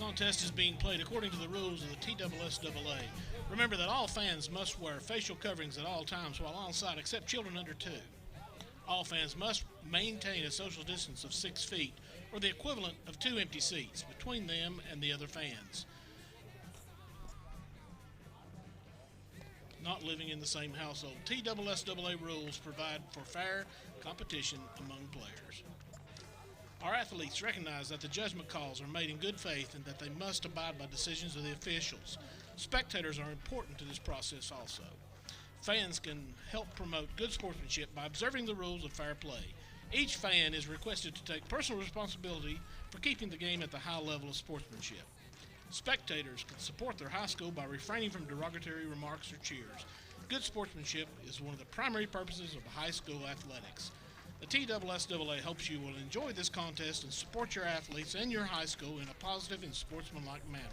contest is being played according to the rules of the TSSAA. Remember that all fans must wear facial coverings at all times while on site except children under 2. All fans must maintain a social distance of 6 feet, or the equivalent of 2 empty seats, between them and the other fans not living in the same household. TSSAA rules provide for fair competition among players. Our athletes recognize that the judgment calls are made in good faith and that they must abide by decisions of the officials. Spectators are important to this process also. Fans can help promote good sportsmanship by observing the rules of fair play. Each fan is requested to take personal responsibility for keeping the game at the high level of sportsmanship. Spectators can support their high school by refraining from derogatory remarks or cheers. Good sportsmanship is one of the primary purposes of high school athletics. The TSSAA hopes you will enjoy this contest and support your athletes and your high school in a positive and sportsmanlike manner.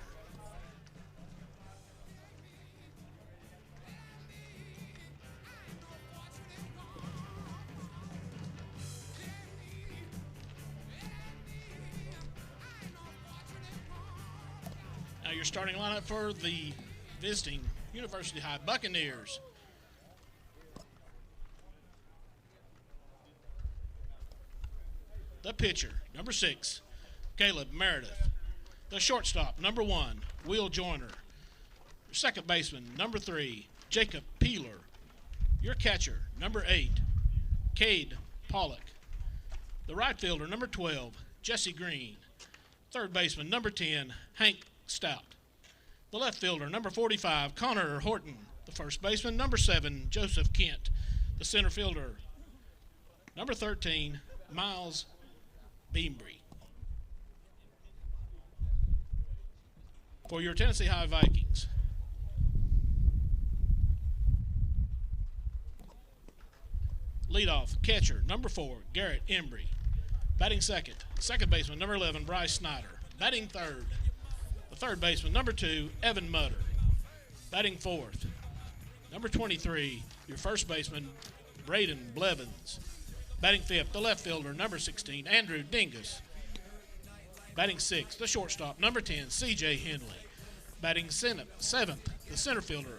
Now your starting lineup for the visiting University High Buccaneers. The pitcher, number 6, Caleb Meredith. The shortstop, number 1, Will Joyner. Your second baseman, number 3, Jacob Peeler. Your catcher, number 8, Cade Pollock. The right fielder, number 12, Jesse Green. Third baseman, number 10, Hank Stout. The left fielder, number 45, Connor Horton. The first baseman, number 7, Joseph Kent. The center fielder, number 13, Miles Beambry. For your Tennessee High Vikings, leadoff catcher, number 4, Garrett Embry. Batting second baseman, number 11, Bryce Snyder. Batting third, the third baseman, number 2, Evan Mutter. Batting fourth, number 23, your first baseman, Braden Blevins. Batting fifth, the left fielder, number 16, Andrew Dingus. Batting sixth, the shortstop, number 10, C.J. Henley. Batting seventh, the center fielder,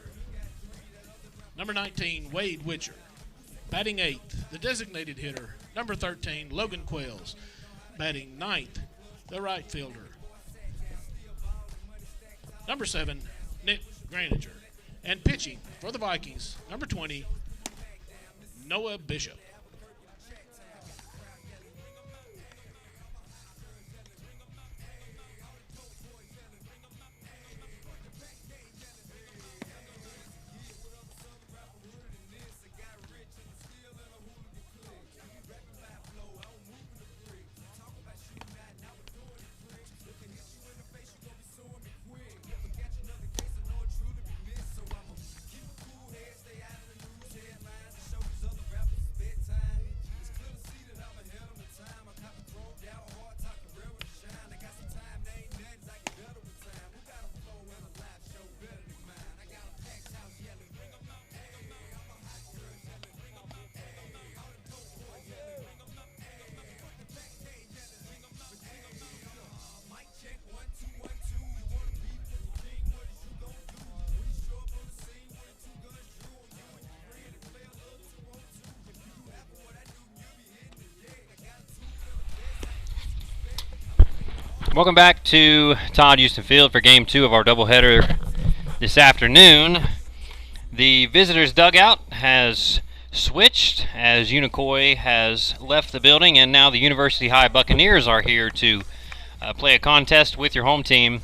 number 19, Wade Witcher. Batting eighth, the designated hitter, number 13, Logan Quells. Batting ninth, the right fielder, number 7, Nick Graninger. And pitching for the Vikings, number 20, Noah Bishop. Welcome back to Todd Houston Field for Game 2 of our doubleheader this afternoon. The visitors' dugout has switched as Unicoi has left the building, and now the University High Buccaneers are here to play a contest with your home team,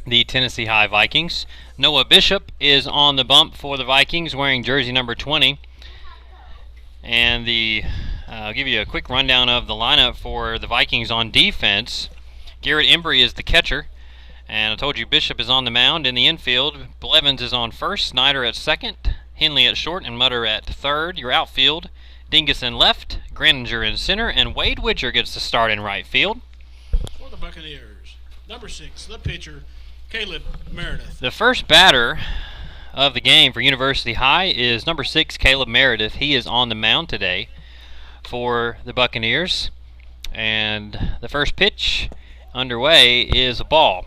the Tennessee High Vikings. Noah Bishop is on the bump for the Vikings wearing jersey number 20. And I'll give you a quick rundown of the lineup for the Vikings on defense. Garrett Embry is the catcher, and I told you Bishop is on the mound. In the infield, Blevins is on first, Snyder at second, Henley at short, and Mutter at third. Your outfield, Dingus in left, Graninger in center, and Wade Witcher gets the start in right field. For the Buccaneers, number 6, the pitcher, Caleb Meredith. The first batter of the game for University High is number 6, Caleb Meredith. He is on the mound today for the Buccaneers, and the first pitch underway is a ball.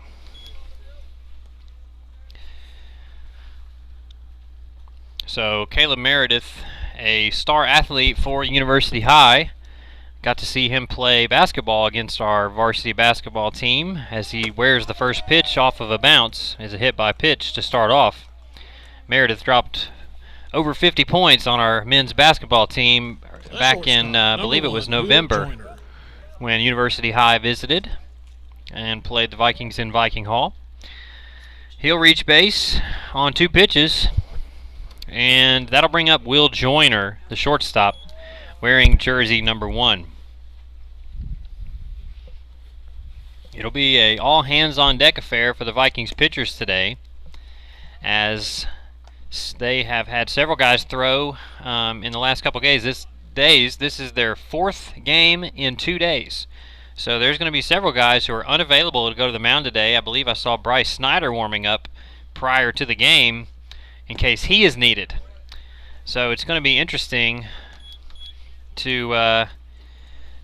So Caleb Meredith, a star athlete for University High. Got to see him play basketball against our varsity basketball team as he wears the first pitch off of a bounce as a hit by pitch to start off. Meredith dropped over 50 points on our men's basketball team back in, I believe it was November, when University High visited and played the Vikings in Viking Hall. He'll reach base on 2 pitches, and that'll bring up Will Joyner, the shortstop, wearing jersey number 1. It'll be a all-hands-on-deck affair for the Vikings pitchers today, as they have had several guys throw in the last couple of days. This is their 4th game in 2 days. So there's going to be several guys who are unavailable to go to the mound today. I believe I saw Bryce Snyder warming up prior to the game in case he is needed. So it's going to be interesting to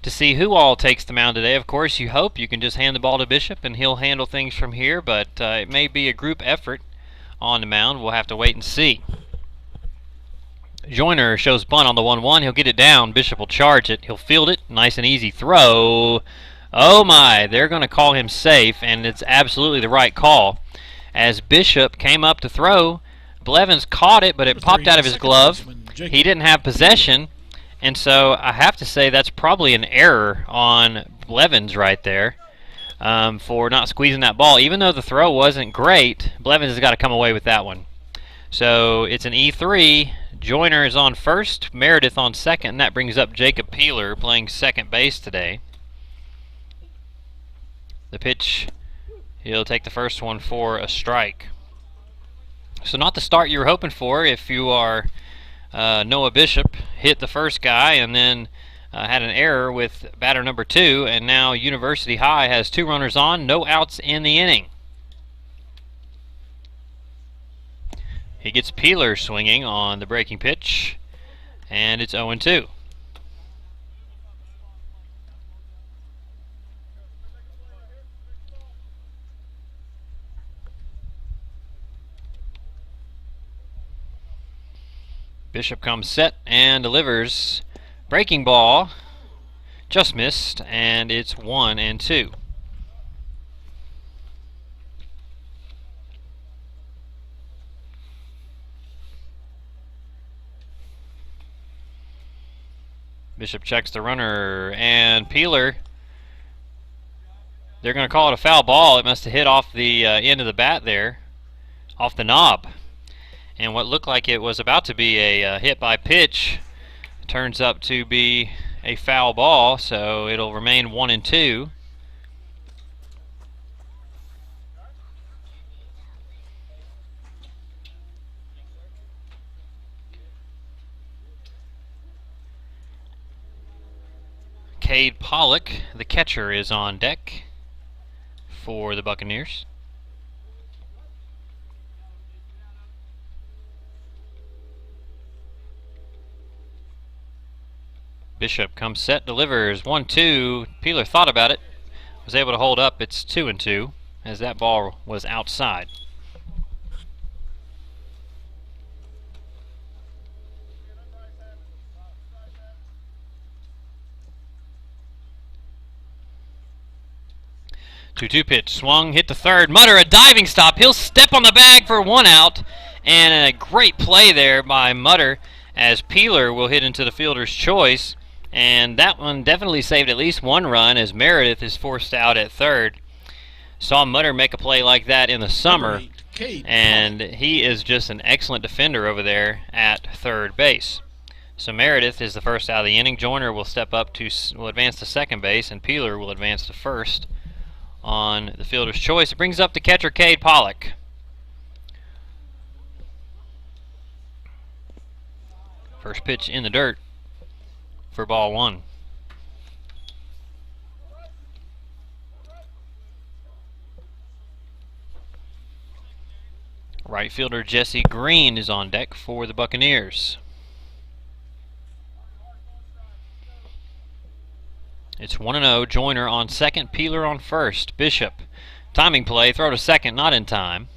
see who all takes the mound today. Of course, you hope you can just hand the ball to Bishop and he'll handle things from here, but it may be a group effort on the mound. We'll have to wait and see. Joyner shows bunt on the 1-1. He'll get it down. Bishop will charge it. He'll field it. Nice and easy throw. Oh my, they're going to call him safe, and it's absolutely the right call. As Bishop came up to throw, Blevins caught it, but it popped out of his glove. He didn't have possession, and so I have to say that's probably an error on Blevins right there. For not squeezing that ball. Even though the throw wasn't great, Blevins has got to come away with that one. So it's an E3. Joyner is on first, Meredith on second, and that brings up Jacob Peeler playing second base today. The pitch, he'll take the first one for a strike. So not the start you were hoping for if you are Noah Bishop. Hit the first guy and then had an error with batter number 2, and now University High has 2 runners on, no outs in the inning. He gets Peeler swinging on the breaking pitch, and it's 0-2. Bishop comes set and delivers. Breaking ball, just missed, and it's 1-2. Bishop checks the runner, and Peeler, they're going to call it a foul ball. It must have hit off the end of the bat there, off the knob. And what looked like it was about to be a hit by pitch turns up to be a foul ball, so it'll remain 1-2. Cade Pollock, the catcher, is on deck for the Buccaneers. Bishop comes set, delivers 1-2. Peeler thought about it, was able to hold up. It's 2-2 as that ball was outside. Two pitch, swung, hit the third. Mutter, a diving stop. He'll step on the bag for 1 out, and a great play there by Mutter as Peeler will hit into the fielder's choice. And that one definitely saved at least 1 run as Meredith is forced out at third. Saw Mutter make a play like that in the summer, and he is just an excellent defender over there at third base. So Meredith is the first out of the inning. Joyner will advance to second base, and Peeler will advance to first on the fielder's choice. It brings up the catcher, Cade Pollock. First pitch in the dirt for ball 1. Right fielder Jesse Green is on deck for the Buccaneers. It's 1-0. Joyner on second, Peeler on first. Bishop, timing play, throw to second, not in time.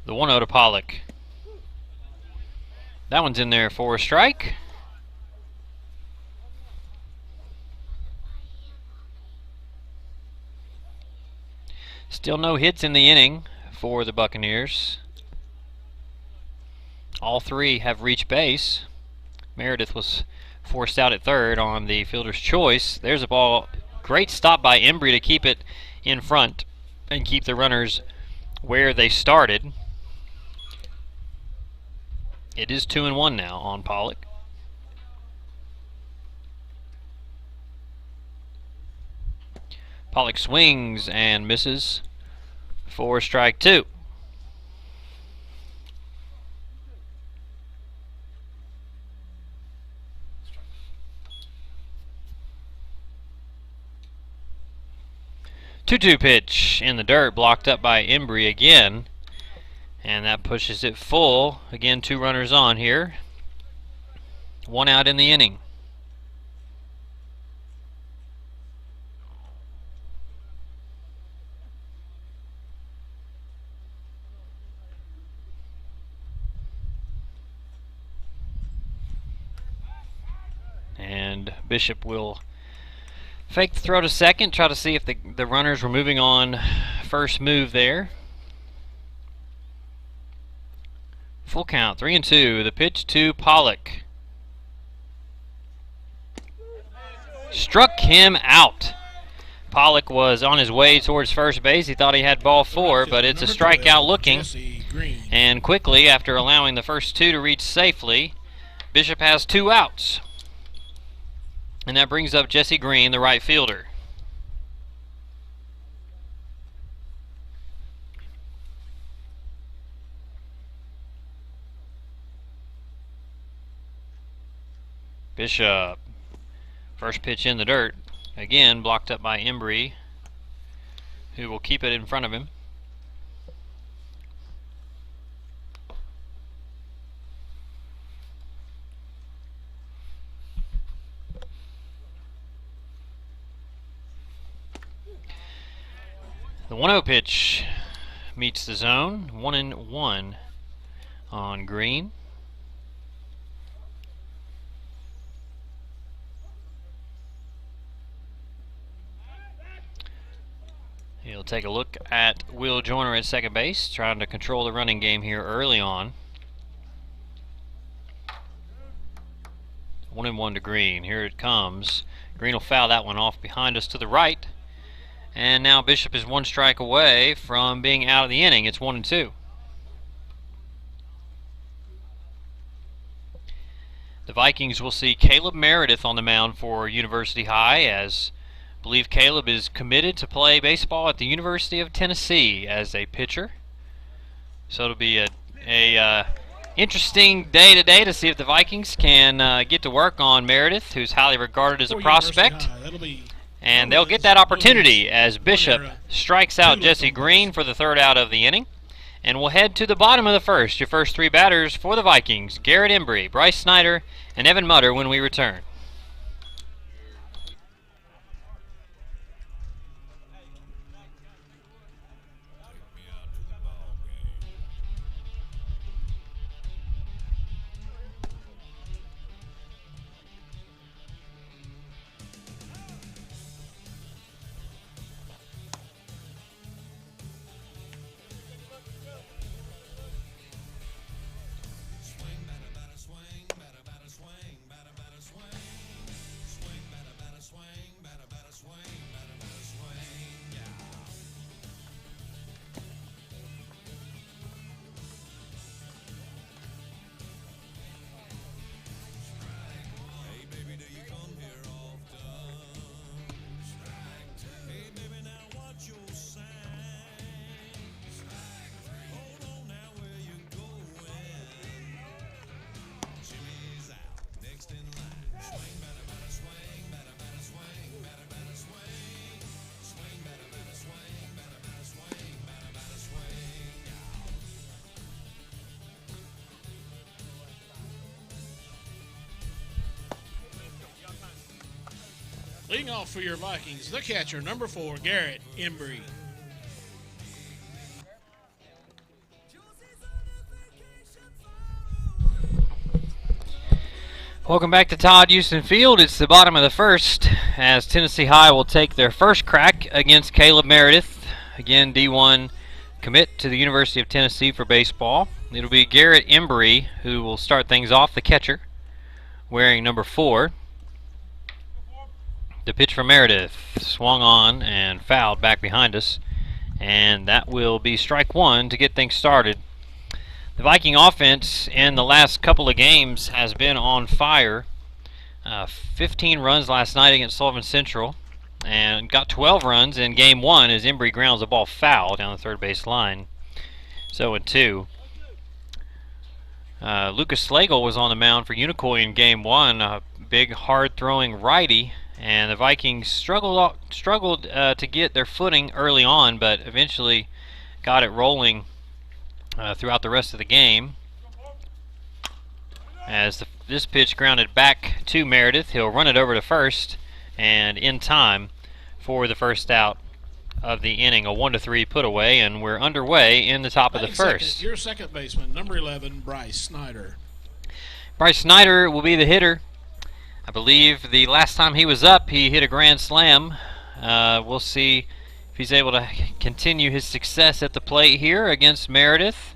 The 1-0 to Pollock. That one's in there for a strike. Still no hits in the inning for the Buccaneers. All three have reached base. Meredith was forced out at third on the fielder's choice. There's a ball. Great stop by Embry to keep it in front and keep the runners where they started. It is 2-1 now on Pollock. Pollock swings and misses for strike 2. Two-two pitch in the dirt, blocked up by Embry again, and that pushes it full. Again, 2 runners on here. 1 out in the inning. And Bishop will fake the throw to second, try to see if the runners were moving on first move there. Full count, 3-2. The pitch to Pollock. Struck him out. Pollock was on his way towards first base. He thought he had ball 4, but it's a strikeout looking. And quickly, after allowing the first 2 to reach safely, Bishop has 2 outs. And that brings up Jesse Green, the right fielder. Bishop. First pitch in the dirt. Again, blocked up by Embry, who will keep it in front of him. The 1-0 pitch meets the zone. 1-1 on Green. He'll take a look at Will Joyner at second base, trying to control the running game here early on. 1-1 to Green. Here it comes. Green will foul that one off behind us to the right. And now Bishop is 1 strike away from being out of the inning. It's 1-2. The Vikings will see Caleb Meredith on the mound for University High, as I believe Caleb is committed to play baseball at the University of Tennessee as a pitcher. So it'll be a interesting day today to see if the Vikings can get to work on Meredith, who's highly regarded as a prospect. And they'll get that opportunity as Bishop strikes out Jesse Green for the 3rd out of the inning. And we'll head to the bottom of the first. Your first 3 batters for the Vikings: Garrett Embry, Bryce Snyder, and Evan Mutter when we return. Leading off for your Vikings, the catcher, number 4, Garrett Embry. Welcome back to Todd Houston Field. It's the bottom of the first as Tennessee High will take their first crack against Caleb Meredith. Again, D1 commit to the University of Tennessee for baseball. It'll be Garrett Embry who will start things off, the catcher, wearing number 4. The pitch from Meredith swung on and fouled back behind us, and that will be strike 1 to get things started. The Viking offense in the last couple of games has been on fire. 15 runs last night against Sullivan Central, and got 12 runs in game 1 as Embry grounds the ball foul down the third base line. So in 2. Lucas Slagle was on the mound for Unicoi in game 1, a big hard-throwing righty, and the Vikings struggled to get their footing early on, but eventually got it rolling throughout the rest of the game. As this pitch grounded back to Meredith, he'll run it over to first, and in time for the first out of the inning, a 1-3 put away, and we're underway in the top of the first. Your second baseman, number 11, Bryce Snyder. Bryce Snyder will be the hitter. I believe the last time he was up, he hit a grand slam. We'll see if he's able to continue his success at the plate here against Meredith.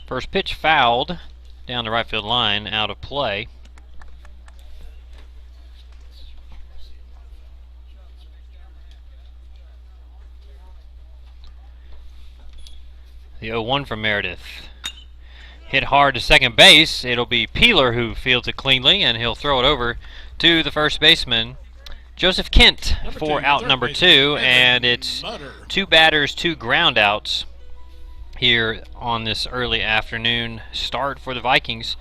First pitch fouled down the right field line, out of play. The 0-1 from Meredith. Hit hard to second base. It'll be Peeler who fields it cleanly, and he'll throw it over to the first baseman, Joseph Kent, for out number 2, and it's 2 batters, 2 ground outs here on this early afternoon start for the Vikings.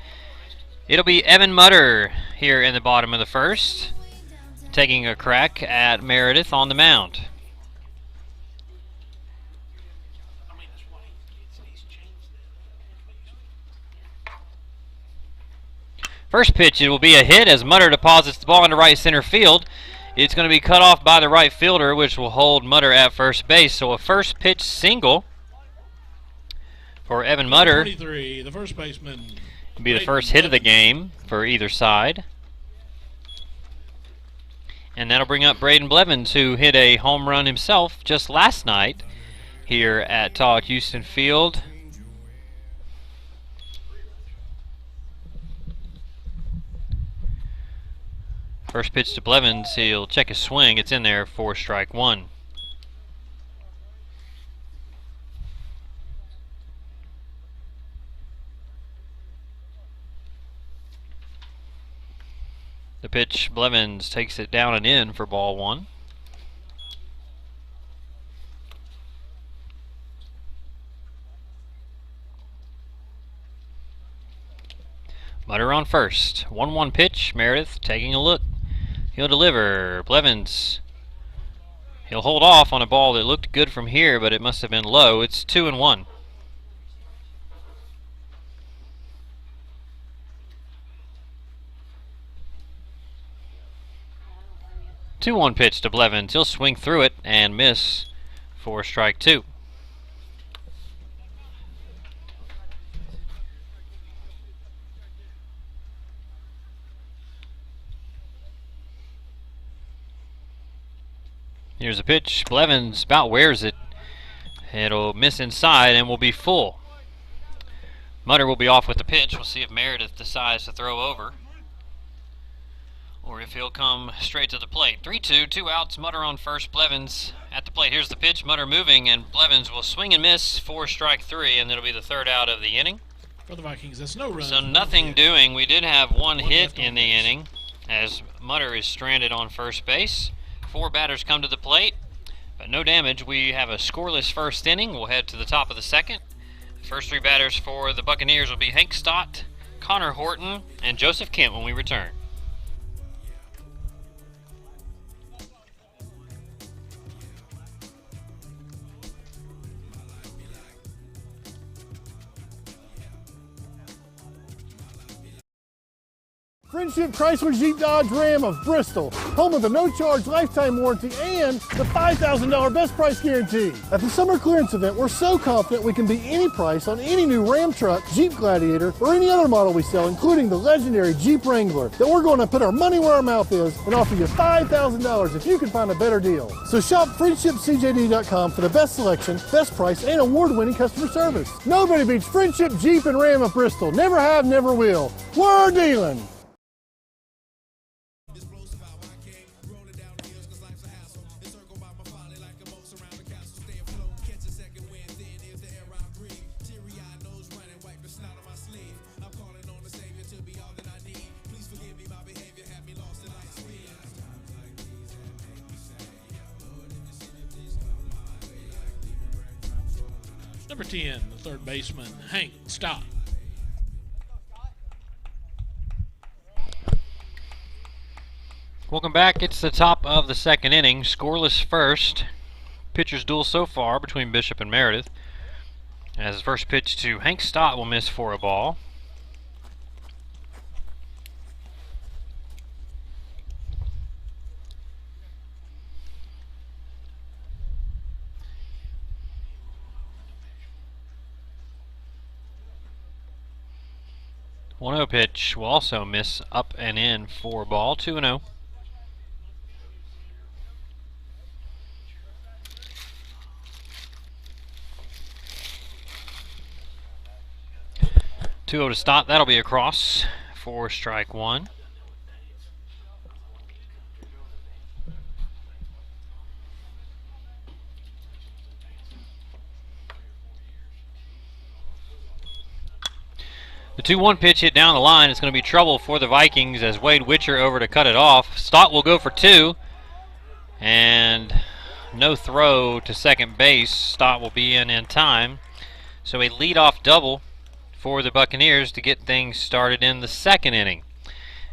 It'll be Evan Mutter here in the bottom of the first, taking a crack at Meredith on the mound. First pitch, it will be a hit as Mutter deposits the ball into right center field. It's going to be cut off by the right fielder, which will hold Mutter at first base. So a first pitch single for Evan Mutter. 23, the first baseman. Will be the first hit of the game for either side. And that'll bring up Braden Blevins, who hit a home run himself just last night here at Todd Houston Field. First pitch to Blevins, he'll check his swing. It's in there for strike 1. The pitch, Blevins takes it down and in for ball 1. Mutter on first. 1-1 pitch. Meredith taking a look. He'll deliver. Blevins. He'll hold off on a ball that looked good from here, but it must have been low. It's 2-1. 2-1 pitch to Blevins. He'll swing through it and miss for strike 2. Here's a pitch. Blevins about wears it. It'll miss inside and will be full. Mutter will be off with the pitch. We'll see if Meredith decides to throw over, or if he'll come straight to the plate. 3-2, 2 outs, Mutter on first, Blevins at the plate. Here's the pitch, Mutter moving, and Blevins will swing and miss for strike 3, and it'll be the third out of the inning. For the Vikings, that's no run. So nothing doing. We did have one hit in the inning as Mutter is stranded on first base. 4 batters come to the plate, but no damage. We have a scoreless first inning. We'll head to the top of the second. The first 3 batters for the Buccaneers will be Hank Stott, Connor Horton, and Joseph Kent when we return. Friendship Chrysler Jeep Dodge Ram of Bristol, home of the no-charge lifetime warranty and the $5,000 best price guarantee. At the summer clearance event, we're so confident we can beat any price on any new Ram truck, Jeep Gladiator, or any other model we sell, including the legendary Jeep Wrangler, that we're going to put our money where our mouth is and offer you $5,000 if you can find a better deal. So shop friendshipcjd.com for the best selection, best price, and award-winning customer service. Nobody beats Friendship Jeep and Ram of Bristol. Never have, never will. We're dealing. Number 10, the third baseman, Hank Stott. Welcome back. It's the top of the second inning. Scoreless first. Pitcher's duel so far between Bishop and Meredith. As his first pitch to Hank Stott will miss for a ball. One 0 pitch will also miss up and in for a ball. 2-0. To Stott. That'll be across for strike one. The 2-1 pitch hit down the line. It's going to be trouble for the Vikings as Wade Witcher over to cut it off. Stott will go for two. And no throw to second base. Stott will be in time. So a leadoff double for the Buccaneers to get things started in the second inning.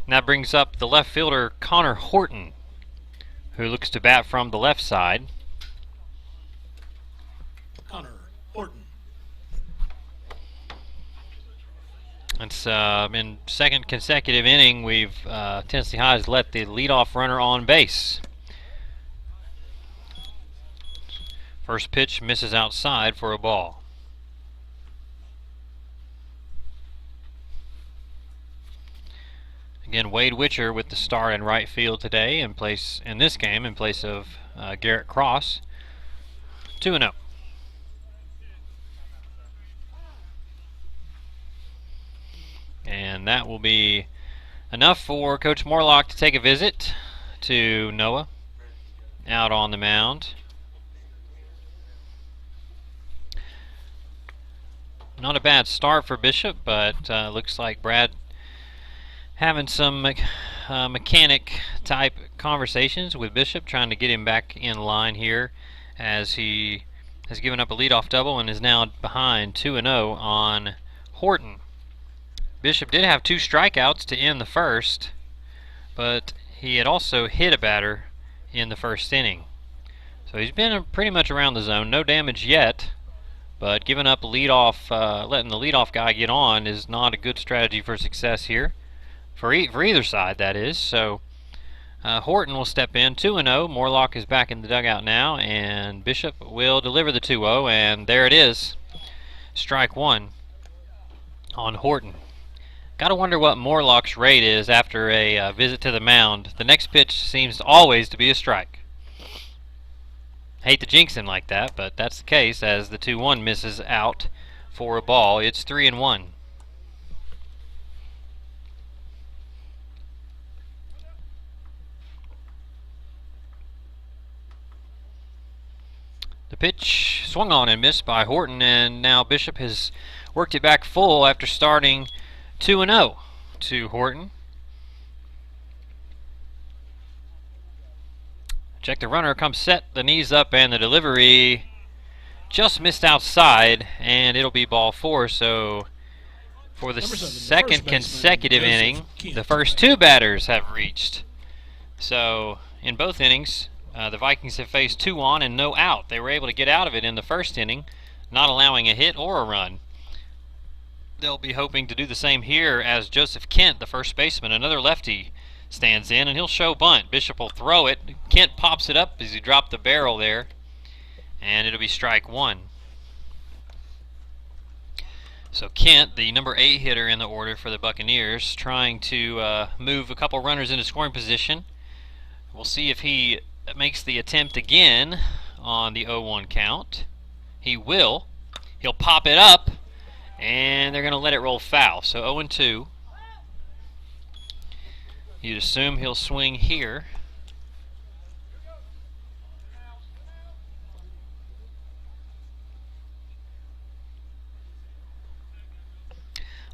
And that brings up the left fielder Connor Horton, who looks to bat from the left side. Connor Horton. It's in second consecutive inning we've Tennessee High has let the leadoff runner on base. First pitch misses outside for a ball. Again, Wade Witcher with the start in right field today in this game in place of Garrett Cross. 2-0. And that will be enough for Coach Morlock to take a visit to Noah out on the mound. Not a bad start for Bishop, but looks like Brad having some mechanic type conversations with Bishop, trying to get him back in line here as he has given up a leadoff double and is now behind 2-0 on Horton. Bishop did have 2 strikeouts to end the first, but he had also hit a batter in the first inning. So he's been pretty much around the zone. No damage yet, but giving up a leadoff, letting the leadoff guy get on is not a good strategy for success here. For either side, that is. So Horton will step in, 2-0. Morlock is back in the dugout now, and Bishop will deliver the 2-0, and there it is. Strike one on Horton. Gotta wonder what Morlock's rate is after a visit to the mound. The next pitch seems always to be a strike. Hate to jinx him like that, but that's the case as the 2-1 misses out for a ball. It's 3-1. The pitch swung on and missed by Horton, and now Bishop has worked it back full after starting 2-0 to Horton. Check the runner, comes set, the knees up, and the delivery just missed outside, and it'll be ball 4. So for the second consecutive inning, the first 2 batters have reached. So in both innings, the Vikings have faced 2 on and no out. They were able to get out of it in the first inning, not allowing a hit or a run. they'll be hoping to do the same here as Joseph Kent, the first baseman, another lefty, stands in, and he'll show bunt. Bishop will throw it. Kent pops it up as he dropped the barrel there, and it'll be strike one. So Kent, the number 8 hitter in the order for the Buccaneers, trying to move a couple runners into scoring position. We'll see if he makes the attempt again on the 0-1 count. He will. He'll pop it up, and they're going to let it roll foul. So 0-2. You'd assume he'll swing here.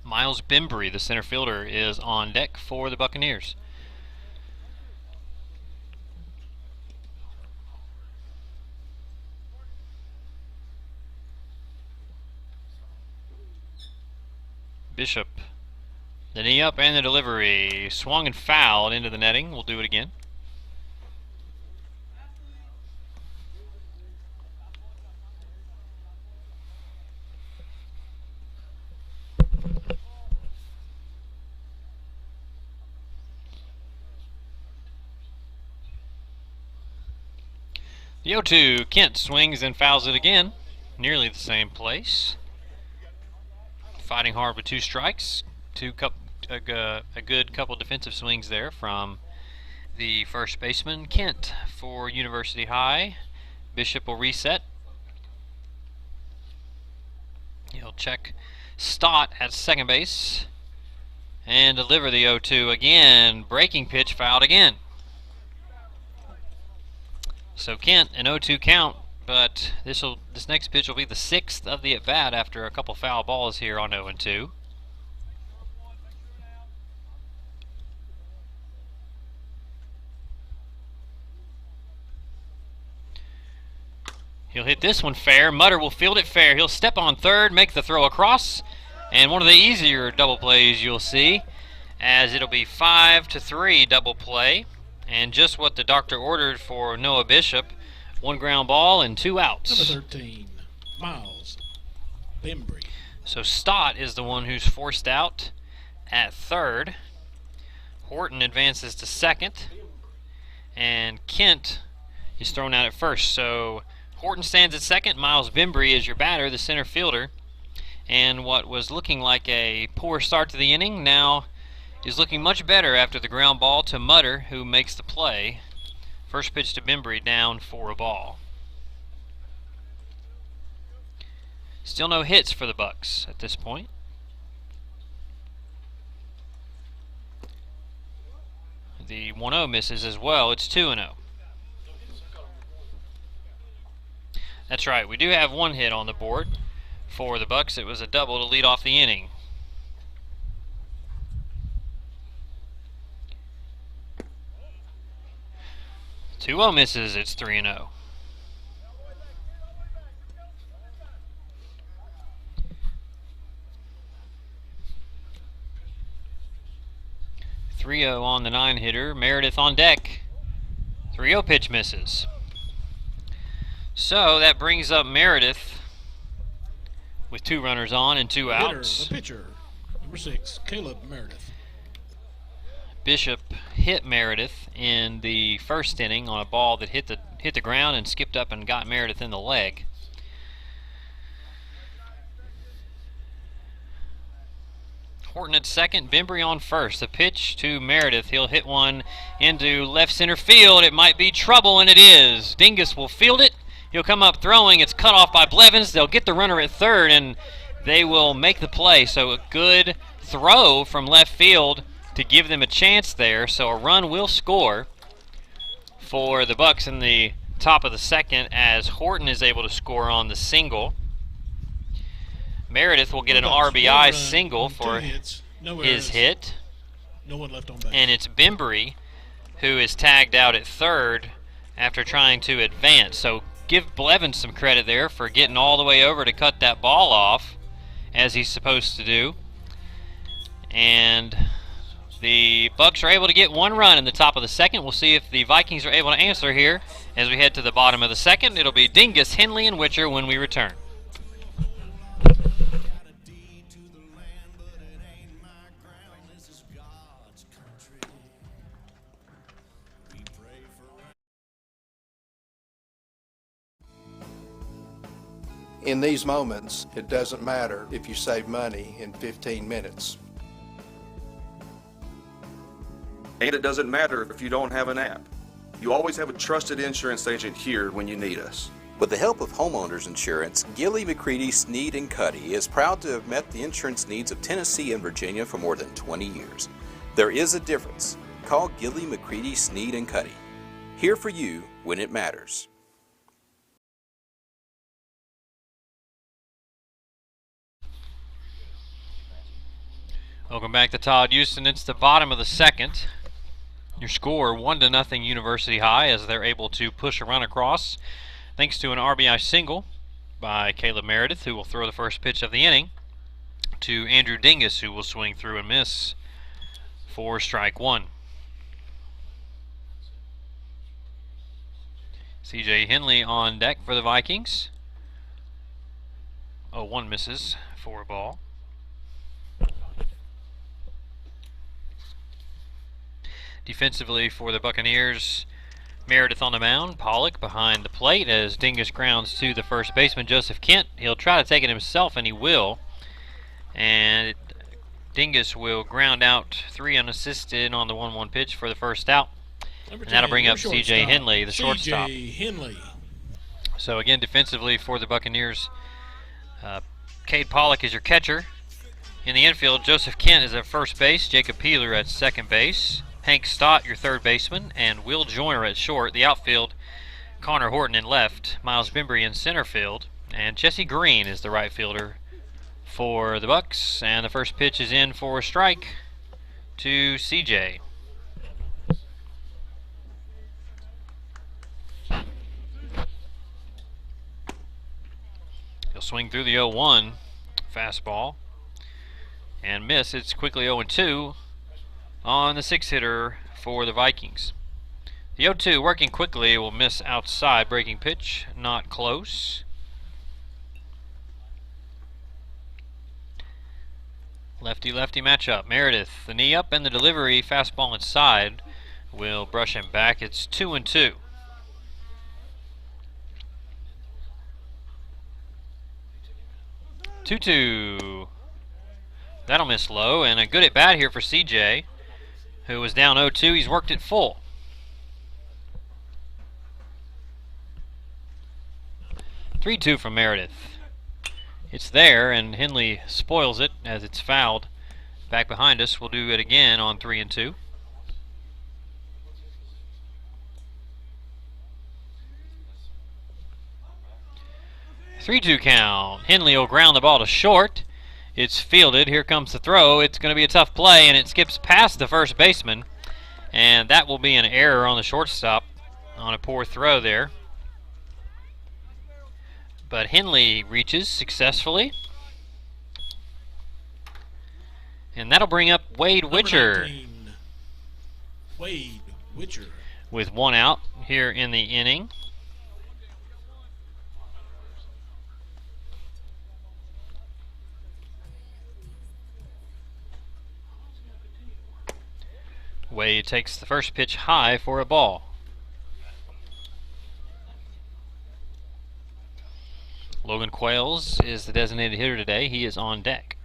Miles Bembry, the center fielder, is on deck for the Buccaneers. Bishop, the knee up and the delivery. Swung and fouled into the netting. We'll do it again. The 0-2, Kent swings and fouls it again. Nearly the same place. Fighting hard with 2 strikes. A good couple defensive swings there from the first baseman, Kent, for University High. Bishop will reset. He'll check Stott at second base and deliver the 0-2 again. Breaking pitch fouled again. So Kent, an 0-2 count, but this next pitch will be the 6th of the at-bat after a couple foul balls here on 0-2. He'll hit this one fair. Mutter will field it fair. He'll step on third, make the throw across, and one of the easier double plays you'll see, as it'll be 5-3 double play. And just what the doctor ordered for Noah Bishop. 1 ground ball and 2 outs. Number 13, Miles Bembry. So Stott is the one who's forced out at third. Horton advances to second. And Kent is thrown out at first. So Horton stands at second. Miles Bembry is your batter, the center fielder. And what was looking like a poor start to the inning now is looking much better after the ground ball to Mutter, who makes the play. First pitch to Bembry, down for a ball. Still no hits for the Bucks at this point. The 1-0 misses as well. It's 2-0. That's right, we do have 1 hit on the board for the Bucks. It was a double to lead off the inning. 2-0 misses, it's 3-0. On the 9-hitter, Meredith on deck. 3-0 pitch misses. So that brings up Meredith with 2 runners on and 2 outs. The pitcher, number 6, Caleb Meredith. Bishop hit Meredith in the first inning on a ball that hit the ground and skipped up and got Meredith in the leg. Horton at second, Bembry on first. The pitch to Meredith. He'll hit one into left center field. It might be trouble, and it is. Dingus will field it. He'll come up throwing. It's cut off by Blevins. They'll get the runner at third, and they will make the play. So a good throw from left field to give them a chance there. So a run will score for the Bucks in the top of the second as Horton is able to score on the single. Meredith will get an RBI single for his hit. No one left on base. And it's Bembry who is tagged out at third after trying to advance. So give Blevins some credit there for getting all the way over to cut that ball off as he's supposed to do. And the Bucks are able to get 1 run in the top of the second. We'll see if the Vikings are able to answer here as we head to the bottom of the second. It'll be Dingus, Henley, and Witcher when we return. In these moments, it doesn't matter if you save money in 15 minutes. And it doesn't matter if you don't have an app. You always have a trusted insurance agent here when you need us. With the help of homeowners insurance, Gilly, McCready, Sneed & Cuddy is proud to have met the insurance needs of Tennessee and Virginia for more than 20 years. There is a difference. Call Gilly, McCready, Sneed & Cuddy. Here for you when it matters. Welcome back to Todd Houston. It's the bottom of the second. Your score 1-0 University High as they're able to push a run across thanks to an RBI single by Caleb Meredith, who will throw the first pitch of the inning, to Andrew Dingus, who will swing through and miss for strike one. CJ Henley on deck for the Vikings. 0-1 misses for a ball. Defensively for the Buccaneers, Meredith on the mound, Pollock behind the plate as Dingus grounds to the first baseman, Joseph Kent. He'll try to take it himself, and he will. And Dingus will ground out 3 unassisted on the 1-1 pitch for the first out. And that'll bring up CJ Henley, the shortstop. CJ Henley. So again, defensively for the Buccaneers, Cade Pollock is your catcher. In the infield, Joseph Kent is at first base, Jacob Peeler at second base, Hank Stott, your third baseman, and Will Joyner at short. The outfield, Connor Horton in left, Miles Bembry in center field, and Jesse Green is the right fielder for the Bucks. And the first pitch is in for a strike to CJ. He'll swing through the 0-1 fastball and miss. It's quickly 0-2 on the 6-hitter for the Vikings. The 0-2 working quickly will miss outside. Breaking pitch, not close. Lefty-lefty matchup. Meredith, the knee up and the delivery, fastball inside, will brush him back. It's 2-2. Two. That'll miss low, and a good at bat here for CJ, who was down 0-2. He's worked it full. 3-2 from Meredith. It's there, and Henley spoils it as it's fouled. Back behind us, we'll do it again on 3-2. Three-two count. Henley will ground the ball to short. It's fielded. Here comes the throw. It's going to be a tough play, and it skips past the first baseman. And that will be an error on the shortstop on a poor throw there. But Henley reaches successfully. And that'll bring up Wade Witcher. Wade Witcher. With one out here in the inning. Wade takes the first pitch high for a ball. Logan Quayles is the designated hitter today. He is on deck.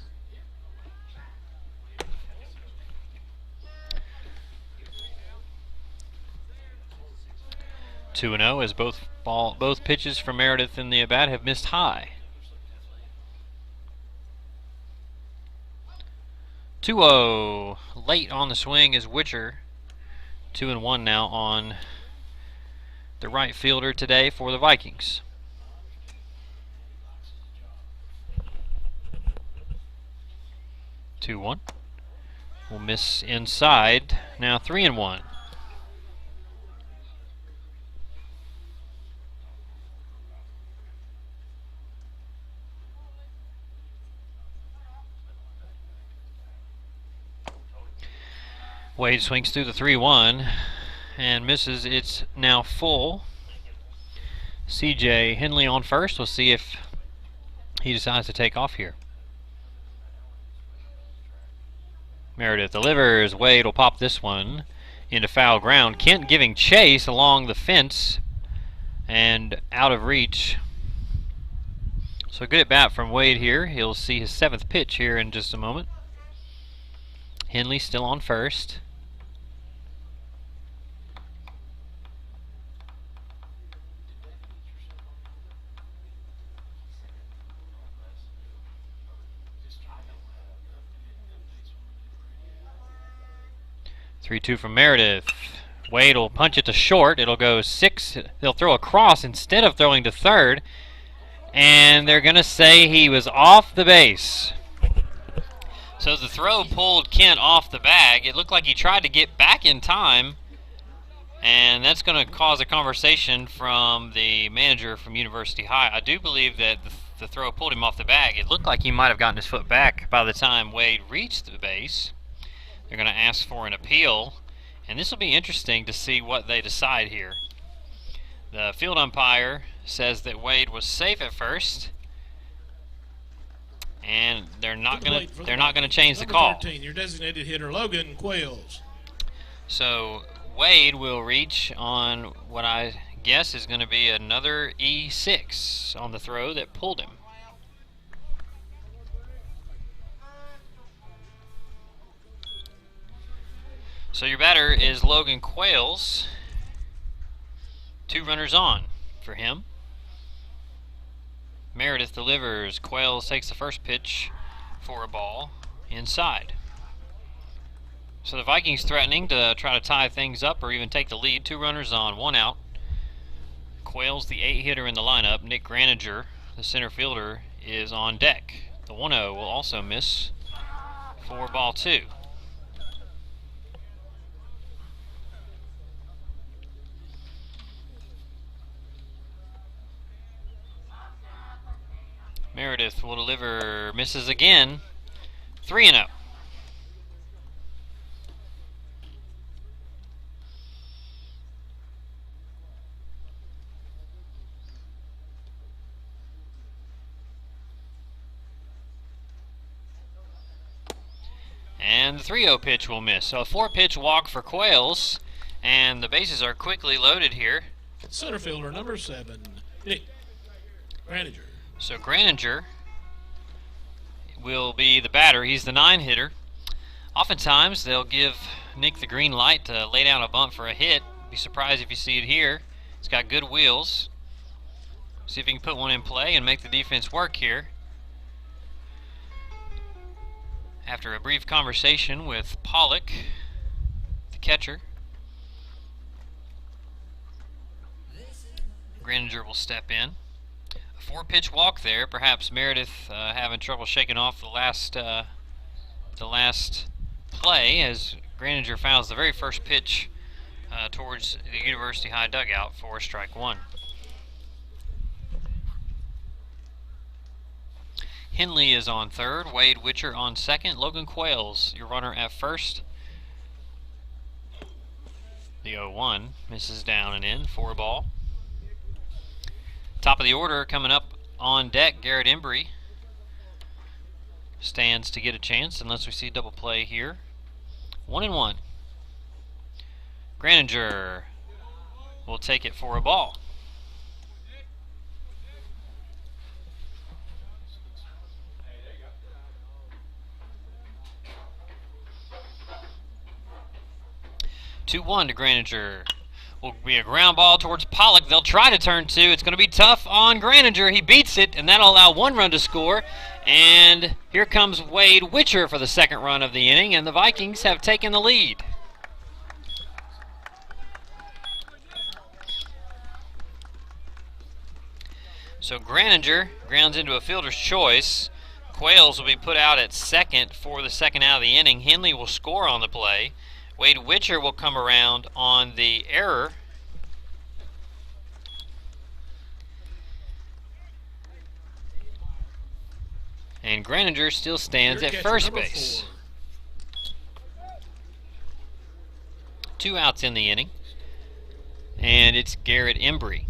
Two and 0 as both pitches from Meredith in the at bat have missed high. 2-0. Late on the swing is Witcher. 2-1 now on the right fielder today for the Vikings. 2-1. Will miss inside. Now 3-1. Wade swings through the 3-1 and misses. It's now full. CJ Henley on first. We'll see if he decides to take off here. Meredith delivers. Wade will pop this one into foul ground. Kent giving chase along the fence and out of reach. So good at bat from Wade here. He'll see his 7th pitch here in just a moment. Henley still on first. Three-two from Meredith. Wade will punch it to short. It'll go 6. They'll throw across instead of throwing to third. And they're going to say he was off the base. So the throw pulled Kent off the bag. It looked like he tried to get back in time. And that's going to cause a conversation from the manager from University High. I do believe that the throw pulled him off the bag. It looked like he might have gotten his foot back by the time Wade reached the base. They're going to ask for an appeal. And this will be interesting to see what they decide here. The field umpire says that Wade was safe at first, and they're not going to change the call. 13, your designated hitter Logan Quails. So Wade will reach on what I guess is going to be another E6 on the throw that pulled him. So your batter is Logan Quails. 2 runners on for him. Meredith delivers. Quails takes the first pitch for a ball inside. So the Vikings threatening to try to tie things up or even take the lead. 2 runners on, 1 out. Quails, the 8-hitter in the lineup. Nick Graninger, the center fielder, is on deck. The 1-0 will also miss for ball 2. Meredith will deliver, misses again, 3-0. And the 3-0 pitch will miss. So a 4-pitch walk for Quails, and the bases are quickly loaded here. Center fielder number 7, Nick Graninger. So Graninger will be the batter. He's the 9-hitter. Oftentimes they'll give Nick the green light to lay down a bunt for a hit. Be surprised if you see it here. He's got good wheels. See if he can put one in play and make the defense work here. After a brief conversation with Pollock, the catcher, Graninger will step in. 4-pitch walk there. Perhaps Meredith having trouble shaking off the last play as Graninger fouls the very first pitch towards the University High dugout for strike 1. Henley is on third. Wade Witcher on second. Logan Quails, your runner at first. The 0-1 misses down and in for a ball. Top of the order coming up on deck, Garrett Embry stands to get a chance unless we see double play here. 1-1. Graninger will take it for a ball. Two-1 to Graninger. Will be a ground ball towards Pollock. They'll try to turn 2. It's going to be tough on Graninger. He beats it, and that'll allow 1 run to score. And here comes Wade Witcher for the 2nd run of the inning, and the Vikings have taken the lead. So Graninger grounds into a fielder's choice. Quails will be put out at second for the 2nd out of the inning. Henley will score on the play. Wade Witcher will come around on the error. And Graninger still stands at first base. 2 outs in the inning. And it's Garrett Embry.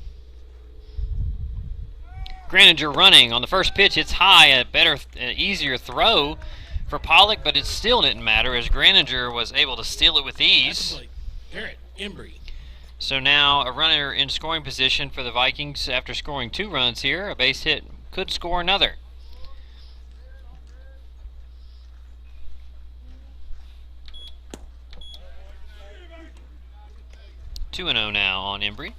Graninger running on the first pitch. It's high, a better, easier throw for Pollock, but it still didn't matter as Graninger was able to steal it with ease. Garrett Embry. So now a runner in scoring position for the Vikings after scoring 2 runs here. A base hit could score another. 2-0 now on Embry.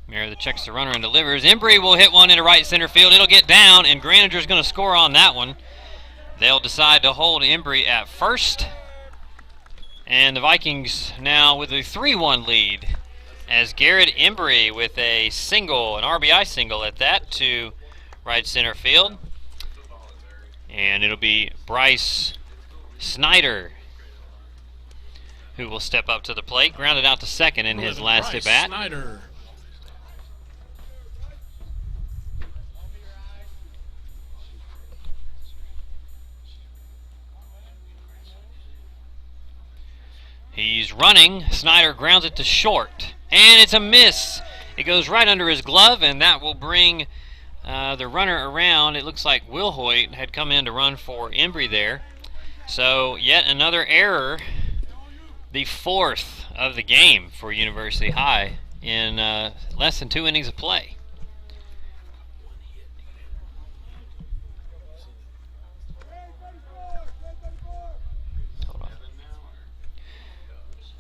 Meredith checks the runner and delivers. Embry will hit one into right center field. It'll get down, and Graninger's going to score on that one. They'll decide to hold Embry at first. And the Vikings now with a 3-1 lead as Garrett Embry with a single, an RBI single at that, to right center field. And it'll be Bryce Snyder who will step up to the plate. Grounded out to second in his last at bat. Snyder. He's running. Snyder grounds it to short. And it's a miss. It goes right under his glove, and that will bring the runner around. It looks like Will Hoyt had come in to run for Embry there. So yet another error. The fourth of the game for University High in less than 2 innings of play.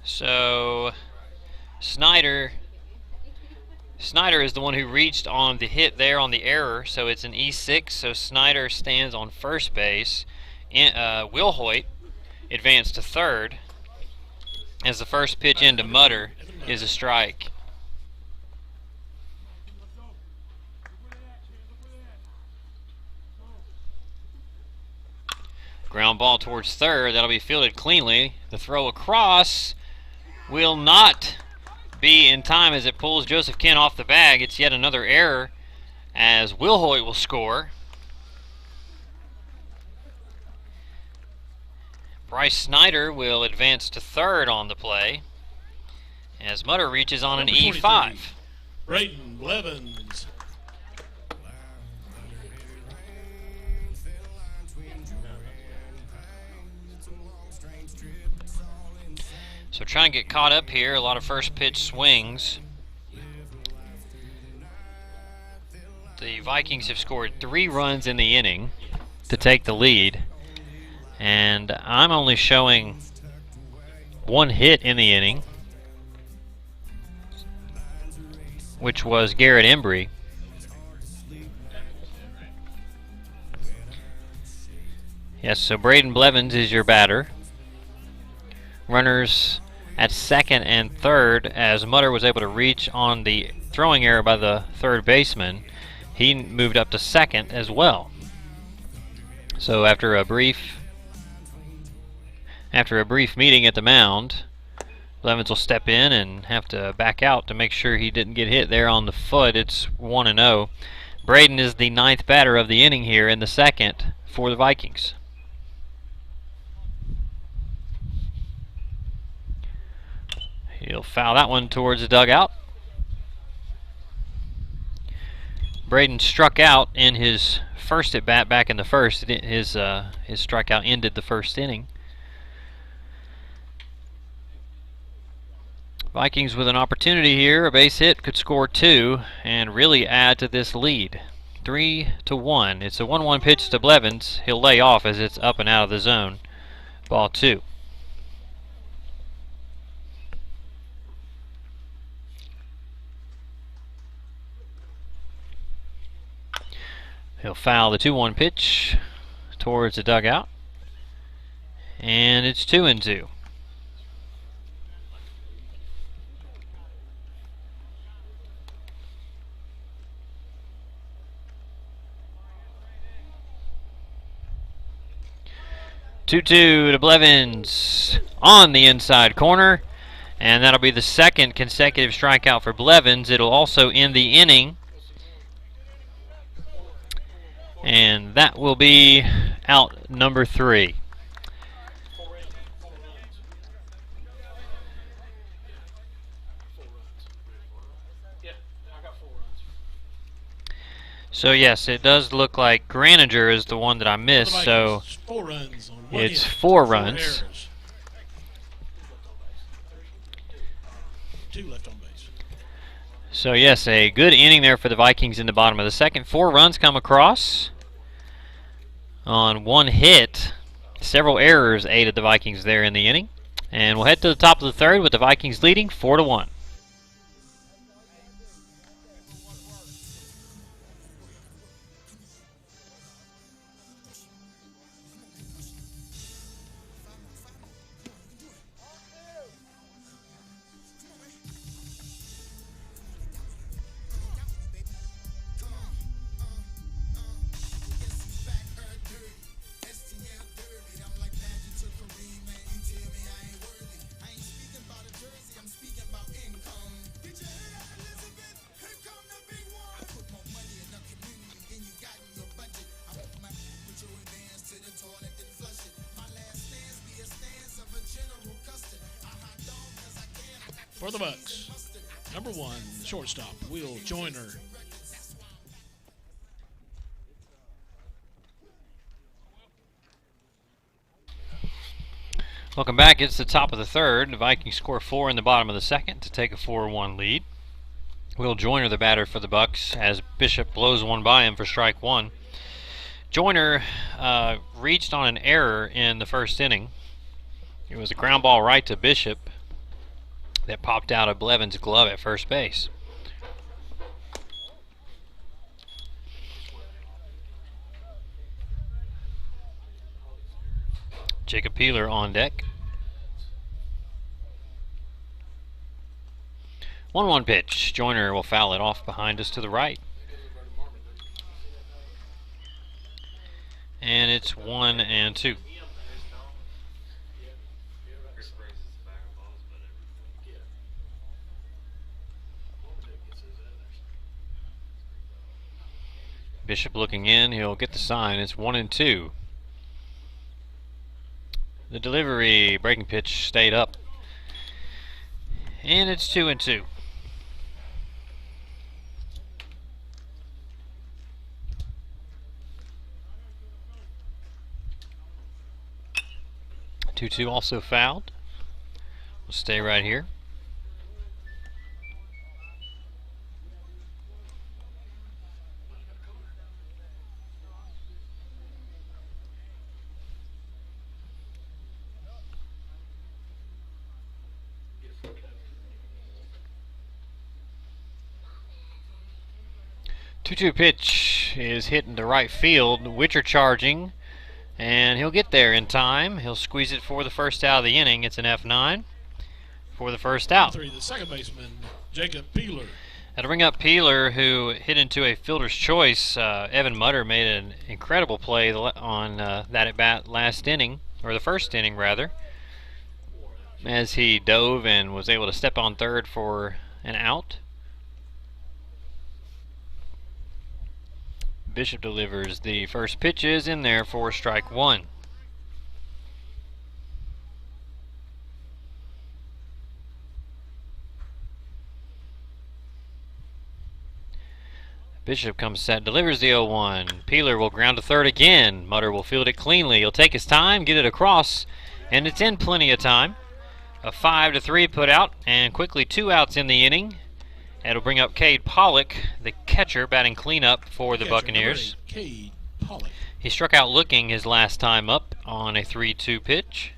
So Snyder is the one who reached on the hit there on the error, so it's an E6, so Snyder stands on first base. Will Hoyt advanced to third as the first pitch into Mutter is a strike. Ground ball towards third. That'll be fielded cleanly. The throw across will not be in time as it pulls Joseph Kent off the bag. It's yet another error as Will Hoyt will score. Bryce Snyder will advance to third on the play as Mutter reaches on an E5. Braden Blevins. So trying to get caught up here. A lot of first pitch swings. The Vikings have scored 3 runs in the inning to take the lead. And I'm only showing 1 hit in the inning, which was Garrett Embry. Yes, so Braden Blevins is your batter. Runners at second and third as Mutter was able to reach on the throwing error by the third baseman. He moved up to second as well. So after a brief meeting at the mound, Blevins will step in and have to back out to make sure he didn't get hit there on the foot. It's 1-0. Braden is the 9th batter of the inning here in the second for the Vikings. He'll foul that one towards the dugout. Braden struck out in his first at bat back in the first. His strikeout ended the first inning. Vikings with an opportunity here. A base hit could score 2 and really add to this lead. 3-1. It's a 1-1 pitch to Blevins. He'll lay off as it's up and out of the zone. Ball 2. He'll foul the 2-1 pitch towards the dugout. And it's 2-2. To Blevins on the inside corner, and that'll be the second consecutive strikeout for Blevins. It'll also end the inning, and that will be out number 3. So yes, it does look like Graniger is the one that I missed. So 4 runs on 1 it's hit, 4 4 runs. errors. 2 left on base. So yes, a good inning there for the Vikings in the bottom of the second. 4 runs come across on 1 hit. Several errors aided the Vikings there in the inning. And we'll head to the top of the third with the Vikings leading 4-1. For the Bucks, number 1, shortstop, Will Joyner. Welcome back. It's the top of the third. The Vikings score 4 in the bottom of the second to take a 4-1 lead. Will Joyner, the batter for the Bucks, as Bishop blows one by him for strike 1. Joyner reached on an error in the first inning. It was a ground ball right to Bishop that popped out of Blevin's glove at first base. Jacob Peeler on deck. 1-1 pitch. Joyner will foul it off behind us to the right. And it's 1-2. Bishop looking in. He'll get the sign. It's 1-2. The delivery, breaking pitch, stayed up. And it's 2-2. Two also fouled. We'll stay right here. Two-two pitch is hit into right field. Witcher charging, and he'll get there in time. He'll squeeze it for the first out of the inning. It's an F9 for the first out. 3, the second baseman, Jacob Peeler. That'll bring up Peeler, who hit into a fielder's choice. Evan Mutter made an incredible play on that at bat last inning, or the first inning rather, as he dove and was able to step on third for an out. Bishop delivers. The first pitch is in there for strike 1. Bishop comes set, delivers the 0-1. Peeler will ground to third again. Mutter will field it cleanly. He'll take his time, get it across, and it's in plenty of time. A 5-3 put out, and quickly 2 outs in the inning. That'll bring up Cade Pollock, the catcher, batting cleanup for the Buccaneers. Cade Pollock. He struck out looking his last time up on a 3-2 pitch.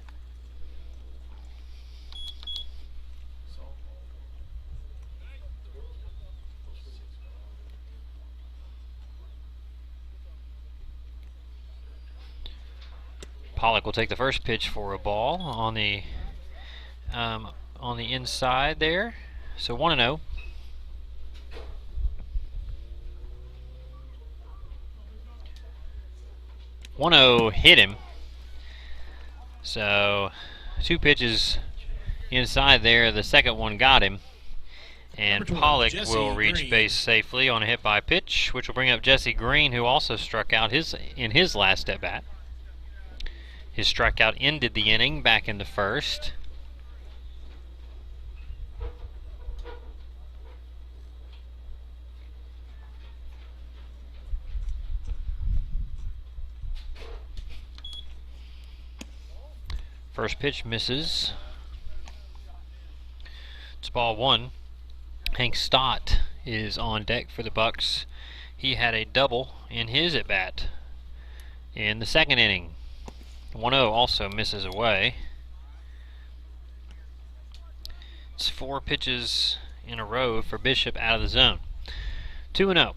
Pollock will take the first pitch for a ball on the inside there. So 1-0. 1-0 hit him. So 2 pitches inside there. The second one got him. And Pollock will reach base safely on a hit by pitch, which will bring up Jesse Green, who also struck out in his last at bat. His strikeout ended the inning back in the first. First pitch misses. It's ball one. Hank Stott is on deck for the Bucks. He had a double in his at-bat in the second inning. 1-0 also misses away. It's 4 pitches in a row for Bishop out of the zone. 2-0.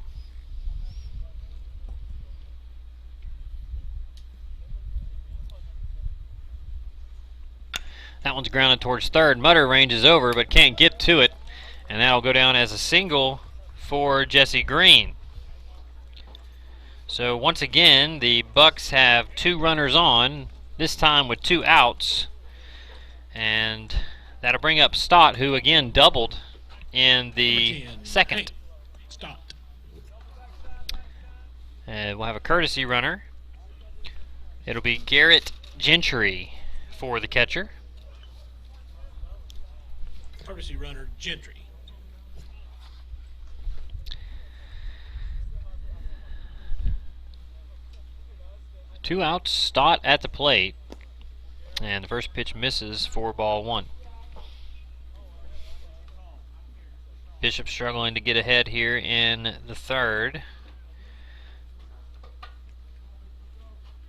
That one's grounded towards third. Mutter ranges over but can't get to it. And that'll go down as a single for Jesse Green. So once again, the Bucks have 2 runners on, this time with 2 outs. And that'll bring up Stott, who again doubled in the second. Stott. We'll have a courtesy runner. It'll be Garrett Gentry for the catcher. Courtesy runner Gentry. Two outs, Stott at the plate. And the first pitch misses for ball one. Bishop struggling to get ahead here in the third.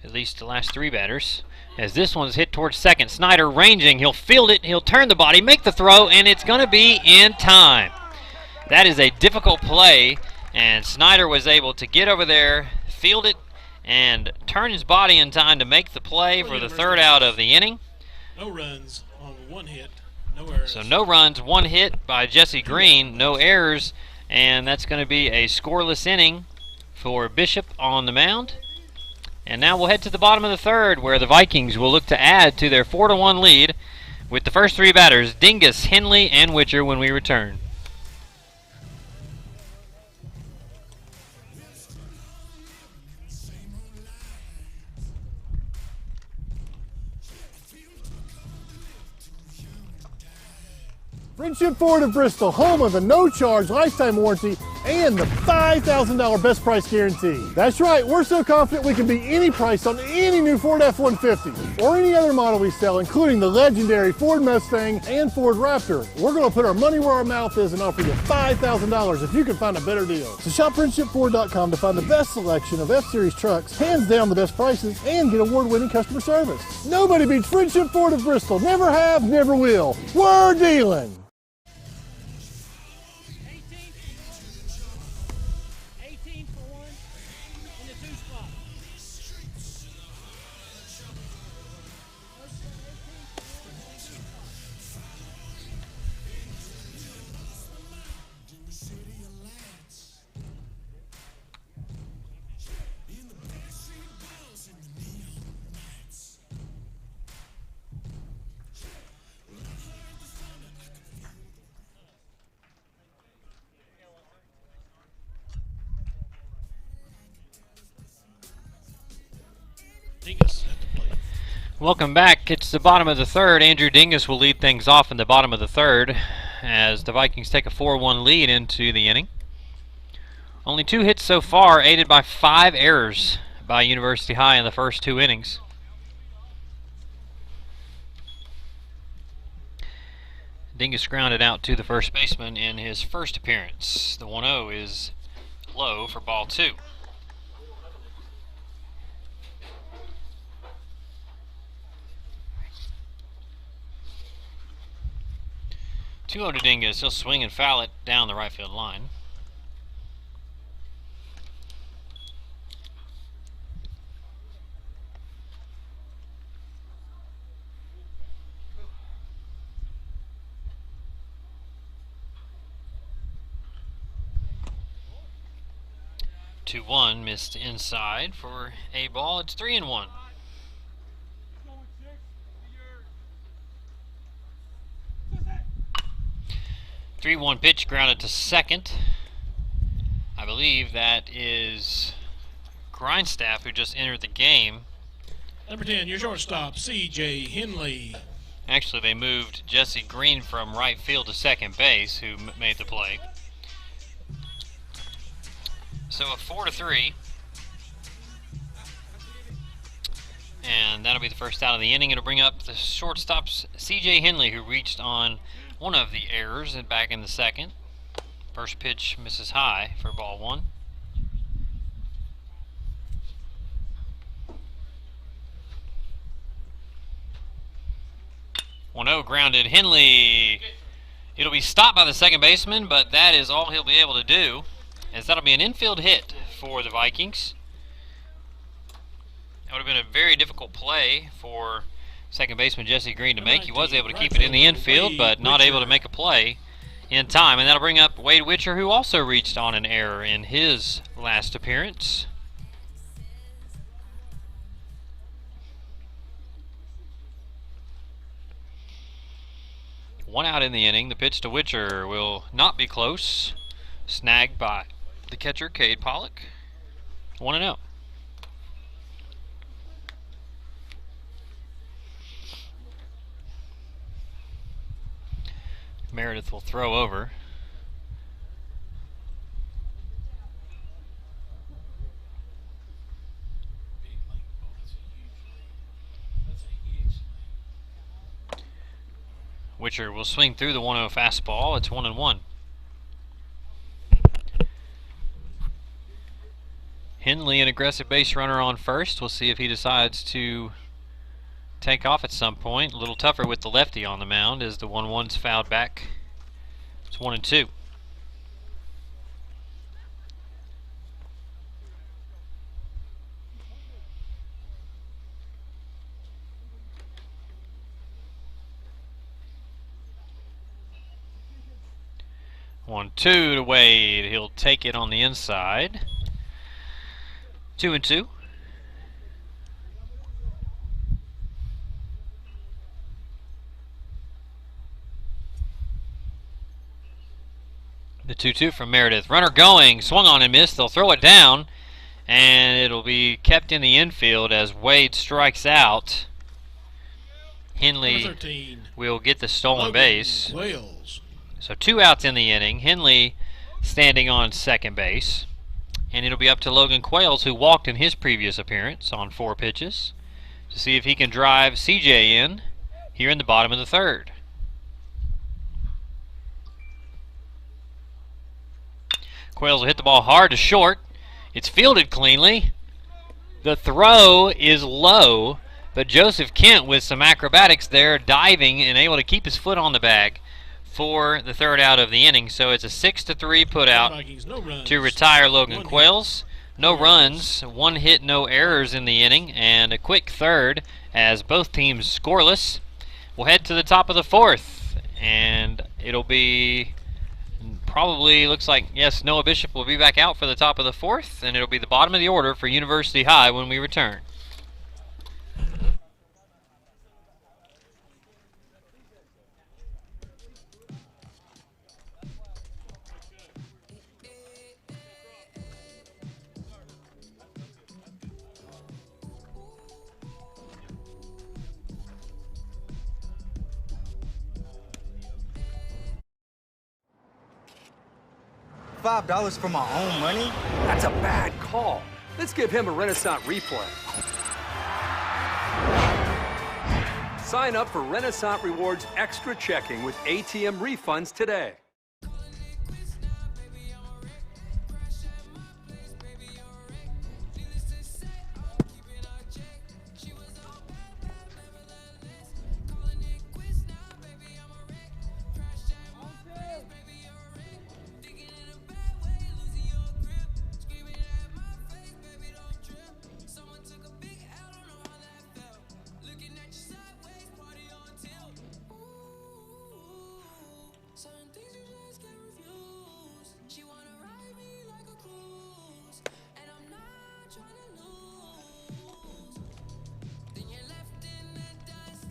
At least the last 3 batters. As this one's hit towards second. Snyder ranging. He'll field it. He'll turn the body, make the throw, and it's going to be in time. That is a difficult play, and Snyder was able to get over there, field it, and turn his body in time to make the play for the 3rd out of the inning. No runs on 1 hit, no errors. So no runs, 1 hit by Jesse Green, no errors, and that's going to be a scoreless inning for Bishop on the mound. And now we'll head to the bottom of the 3rd, where the Vikings will look to add to their 4-1 lead with the first 3 batters, Dingus, Henley, and Witcher, when we return. Friendship Ford of Bristol, home of the no-charge lifetime warranty and the $5,000 best price guarantee. That's right, we're so confident we can beat any price on any new Ford F-150 or any other model we sell, including the legendary Ford Mustang and Ford Raptor. We're going to put our money where our mouth is and offer you $5,000 if you can find a better deal. So shop FriendshipFord.com to find the best selection of F-Series trucks, hands down the best prices, and get award-winning customer service. Nobody beats Friendship Ford of Bristol. Never have, never will. We're dealing. 18 for 1 in the 2 spot. Dingus at the plate. Welcome back. It's the bottom of the 3rd. Andrew Dingus will lead things off in the bottom of the 3rd as the Vikings take a 4-1 lead into the inning. Only 2 hits so far, aided by 5 errors by University High in the first 2 innings. Dingus grounded out to the first baseman in his first appearance. The 1-0 is low for ball 2. 2-0 to Dingus. He'll swing and foul it down the right field line. Two 1 missed inside for a ball. It's 3-1. 3-1 pitch grounded to second. I believe that is Grindstaff, who just entered the game. Number 10, your shortstop, C.J. Henley. Actually, they moved Jesse Green from right field to second base, who made the play. So a 4-3. And that'll be the first out of the inning. It'll bring up the shortstop, C.J. Henley, who reached on one of the errors and back in the second. First pitch misses high for ball one. 1-0 grounded. Henley. It'll be stopped by the second baseman, but that is all he'll be able to do, as that'll be an infield hit for the Vikings. That would have been a very difficult play for second baseman Jesse Green to make. He was able to keep it in the infield, but not able to make a play in time. And that'll bring up Wade Witcher, who also reached on an error in his last appearance. One out in the inning. The pitch to Witcher will not be close. Snagged by the catcher, Cade Pollock. 1-0. Meredith will throw over. Witcher will swing through the 1-0 fastball. It's 1-1. Henley, an aggressive base runner on first. We'll see if he decides to take off at some point. A little tougher with the lefty on the mound as the 1-1's fouled back. It's 1-2. One, two to Wade. He'll take it on the inside. 2-2. The 2-2 from Meredith. Runner going, swung on and missed. They'll throw it down, and it'll be kept in the infield as Wade strikes out. Henley will get the stolen base. Wales. So 2 outs in the inning. Henley standing on second base. And it'll be up to Logan Quayles, who walked in his previous appearance on 4 pitches, to see if he can drive CJ in here in the bottom of the third. Quayles will hit the ball hard to short. It's fielded cleanly. The throw is low, but Joseph Kent with some acrobatics there, diving and able to keep his foot on the bag for the third out of the inning. So it's a 6-3 put out to retire Logan Quayles. No runs, 1 hit, no errors in the inning, and a quick third as both teams scoreless. We'll head to the top of the fourth, and it'll be probably, looks like, yes, Noah Bishop will be back out for the top of the fourth, and it'll be the bottom of the order for University High when we return. $5 for my own money? That's a bad call. Let's give him a Renaissance replay. Sign up for Renaissance Rewards Extra Checking with ATM refunds today.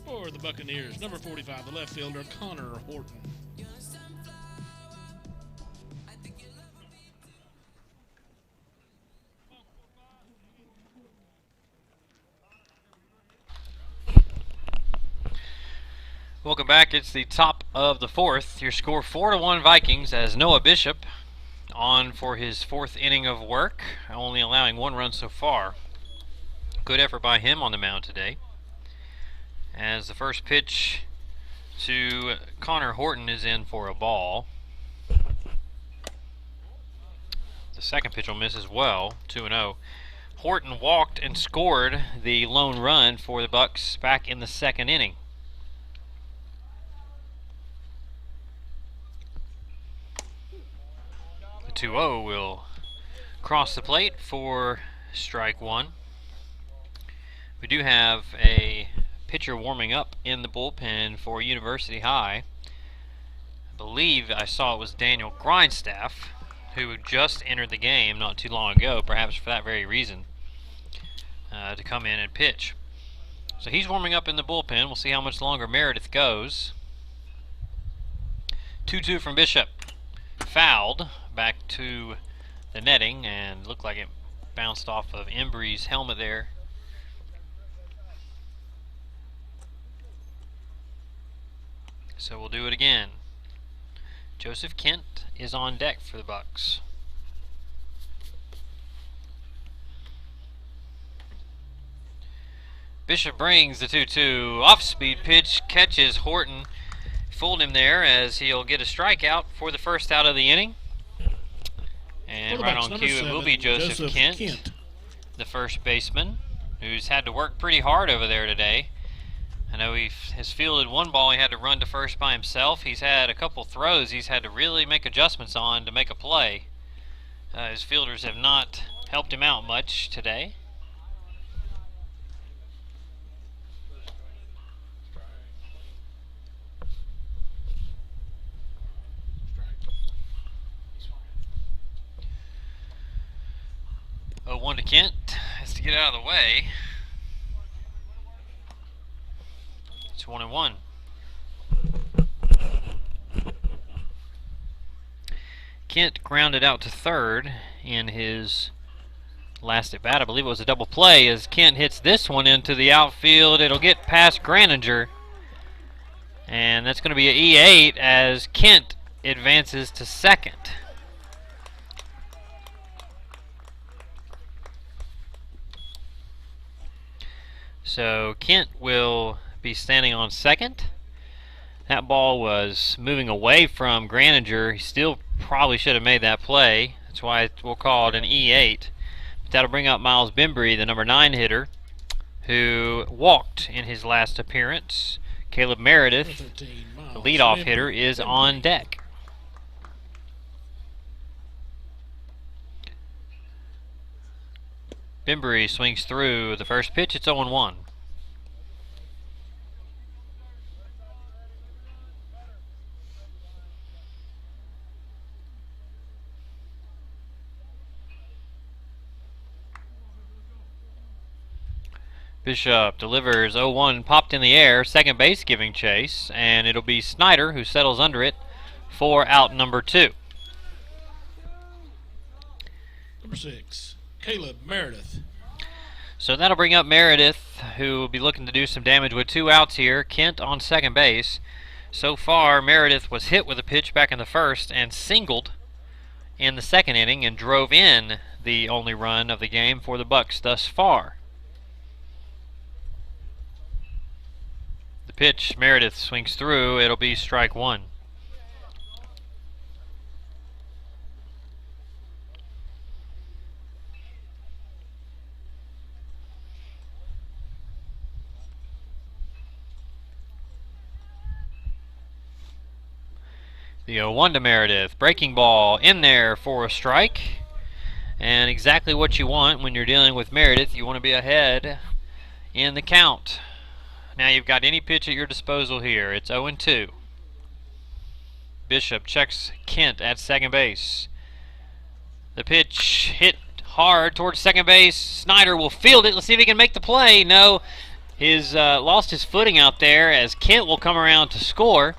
For the Buccaneers, number 45, the left fielder, Connor Horton. Welcome back. It's the top of the fourth. Your score 4-1 Vikings as Noah Bishop on for his 4th inning of work, only allowing 1 run so far. Good effort by him on the mound today. As the first pitch to Connor Horton is in for a ball. The second pitch will miss as well, 2-0. Horton walked and scored the lone run for the Bucks back in the second inning. The 2-0 will cross the plate for strike one. We do have a pitcher warming up in the bullpen for University High. I believe I saw it was Daniel Grindstaff, who just entered the game not too long ago, perhaps for that very reason, to come in and pitch. So he's warming up in the bullpen. We'll see how much longer Meredith goes. 2-2 from Bishop. Fouled back to the netting, and looked like it bounced off of Embry's helmet there. So we'll do it again. Joseph Kent is on deck for the Bucks. Bishop brings the 2-2 off-speed pitch, catches Horton. Fooled him there as he'll get a strikeout for the first out of the inning. And right on cue it will be Joseph Kent, the first baseman, who's had to work pretty hard over there today. I know he has fielded one ball he had to run to first by himself. He's had a couple throws he's had to really make adjustments on to make a play. His fielders have not helped him out much today. Oh, 1 to Kent has to get out of the way. It's 1-1. Kent grounded out to third in his last at bat. I believe it was a double play as Kent hits this one into the outfield. It'll get past Graninger. And that's going to be an E8 as Kent advances to second. So Kent will be standing on second. That ball was moving away from Graninger. He still probably should have made that play. That's why we'll call it an E8. But that'll bring up Miles Bembry, the number 9 hitter, who walked in his last appearance. Caleb Meredith, the leadoff hitter, is on deck. Bembry swings through the first pitch. It's 0-1. Bishop delivers 0-1, popped in the air, second base giving chase, and it'll be Snyder who settles under it for out number 2. Number 6, Caleb Meredith. So that'll bring up Meredith, who will be looking to do some damage with 2 outs here. Kent on second base. So far, Meredith was hit with a pitch back in the first and singled in the second inning and drove in the only run of the game for the Bucks thus far. The pitch, Meredith swings through. It'll be strike 1. The 0-1 to Meredith. Breaking ball in there for a strike. And exactly what you want when you're dealing with Meredith. You want to be ahead in the count. Now you've got any pitch at your disposal here. It's 0-2. Bishop checks Kent at second base. The pitch hit hard towards second base. Snyder will field it. Let's see if he can make the play. No, his lost his footing out there as Kent will come around to score.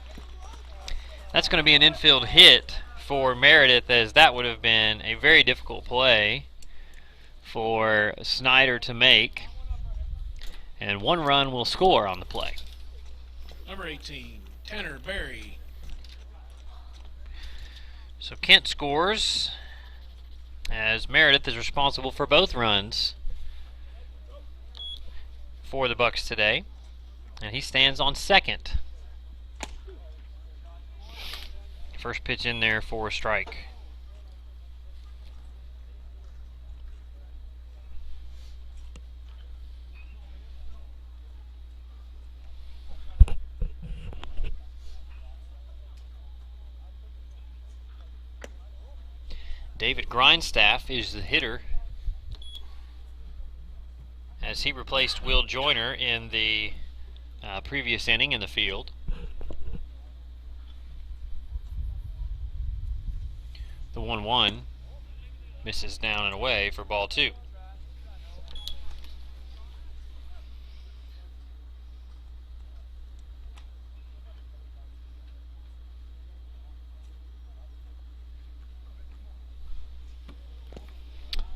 That's going to be an infield hit for Meredith, as that would have been a very difficult play for Snyder to make. And 1 run will score on the play. Number 18, Tanner Berry. So Kent scores, as Meredith is responsible for both runs. for the Bucks today, and he stands on second. First pitch in there for a strike. David Grindstaff is the hitter, as he replaced Will Joyner in the previous inning in the field. The 1-1 misses down and away for ball 2.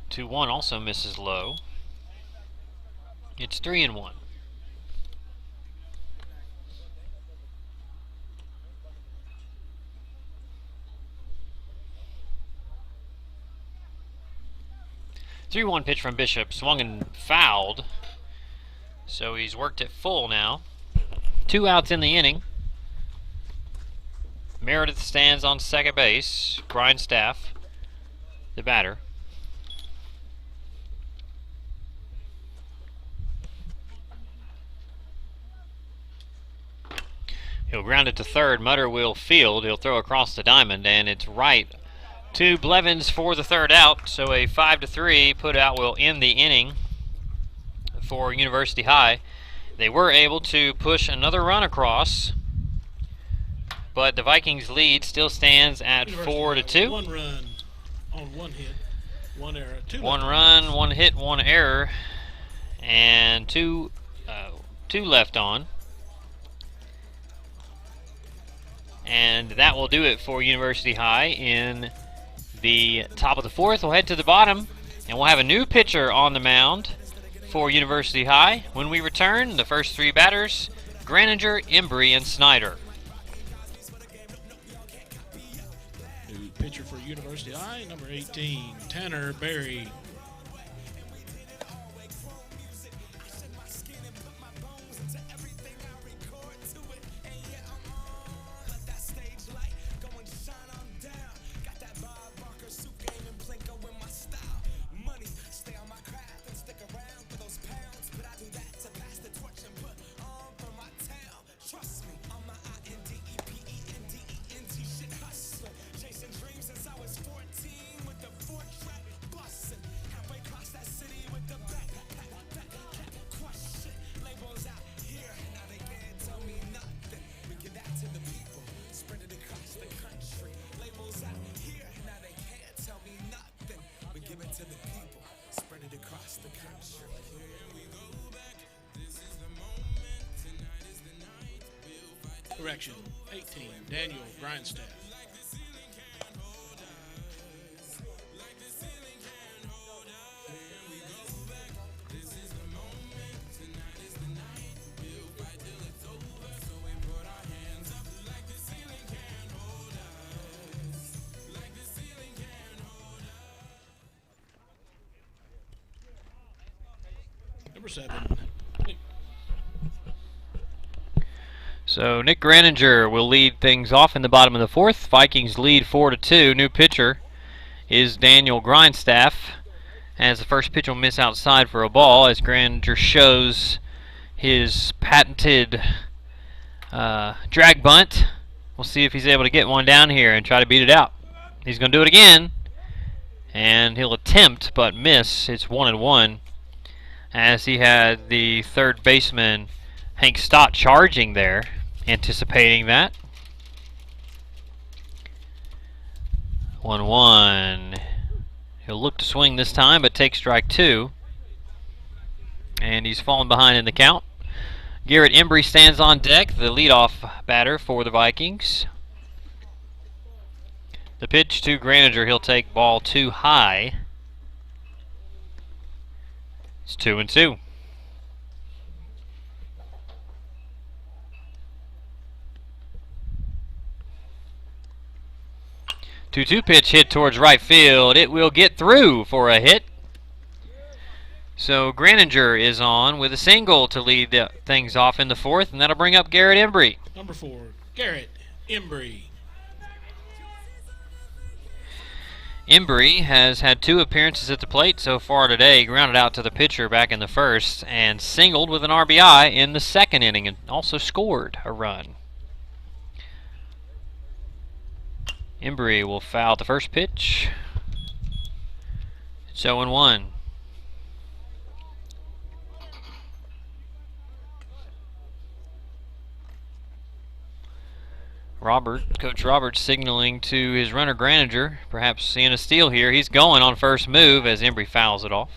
Two 1 also misses low. It's 3-1. Three-one pitch from Bishop, swung and fouled. So he's worked it full now. 2 outs in the inning. Meredith stands on second base. Grindstaff, the batter. He'll ground it to third. Mutter will field. He'll throw across the diamond, and it's right to Blevins for the third out. So a 5-3 put out will end the inning for University High. They were able to push another run across, but the Vikings' lead still stands at 4-2. 1 run on 1 hit, 1 error. 1 run, 1 hit, 1 error, and two left on. And that will do it for University High in the top of the 4th. We'll head to the bottom, and we'll have a new pitcher on the mound for University High. When we return, the first 3 batters, Graninger, Embry, and Snyder. New pitcher for University High, number 18, Tanner Berry. Correction, 18, Daniel Grindstaff. Number 7. So Nick Graninger will lead things off in the bottom of the 4th. Vikings lead 4-2. New pitcher is Daniel Grindstaff, as the first pitch will miss outside for a ball, as Graninger shows his patented drag bunt. We'll see if he's able to get one down here and try to beat it out. He's going to do it again, and he'll attempt but miss. It's 1-1, as he had the third baseman Hank Stott charging there, anticipating that. 1-1. He'll look to swing this time, but takes strike 2. And he's fallen behind in the count. Garrett Embry stands on deck, the leadoff batter for the Vikings. The pitch to Graninger, he'll take ball 2 high. It's 2-2. 2-2 pitch hit towards right field. It will get through for a hit. So Graninger is on with a single to lead things off in the fourth, and that'll bring up Garrett Embry. Number 4, Garrett Embry. Embry has had 2 appearances at the plate so far today. He grounded out to the pitcher back in the first and singled with an RBI in the second inning and also scored a run. Embry will foul the first pitch. It's 0-1. Coach Roberts signaling to his runner Graninger, perhaps seeing a steal here. He's going on first move as Embry fouls it off.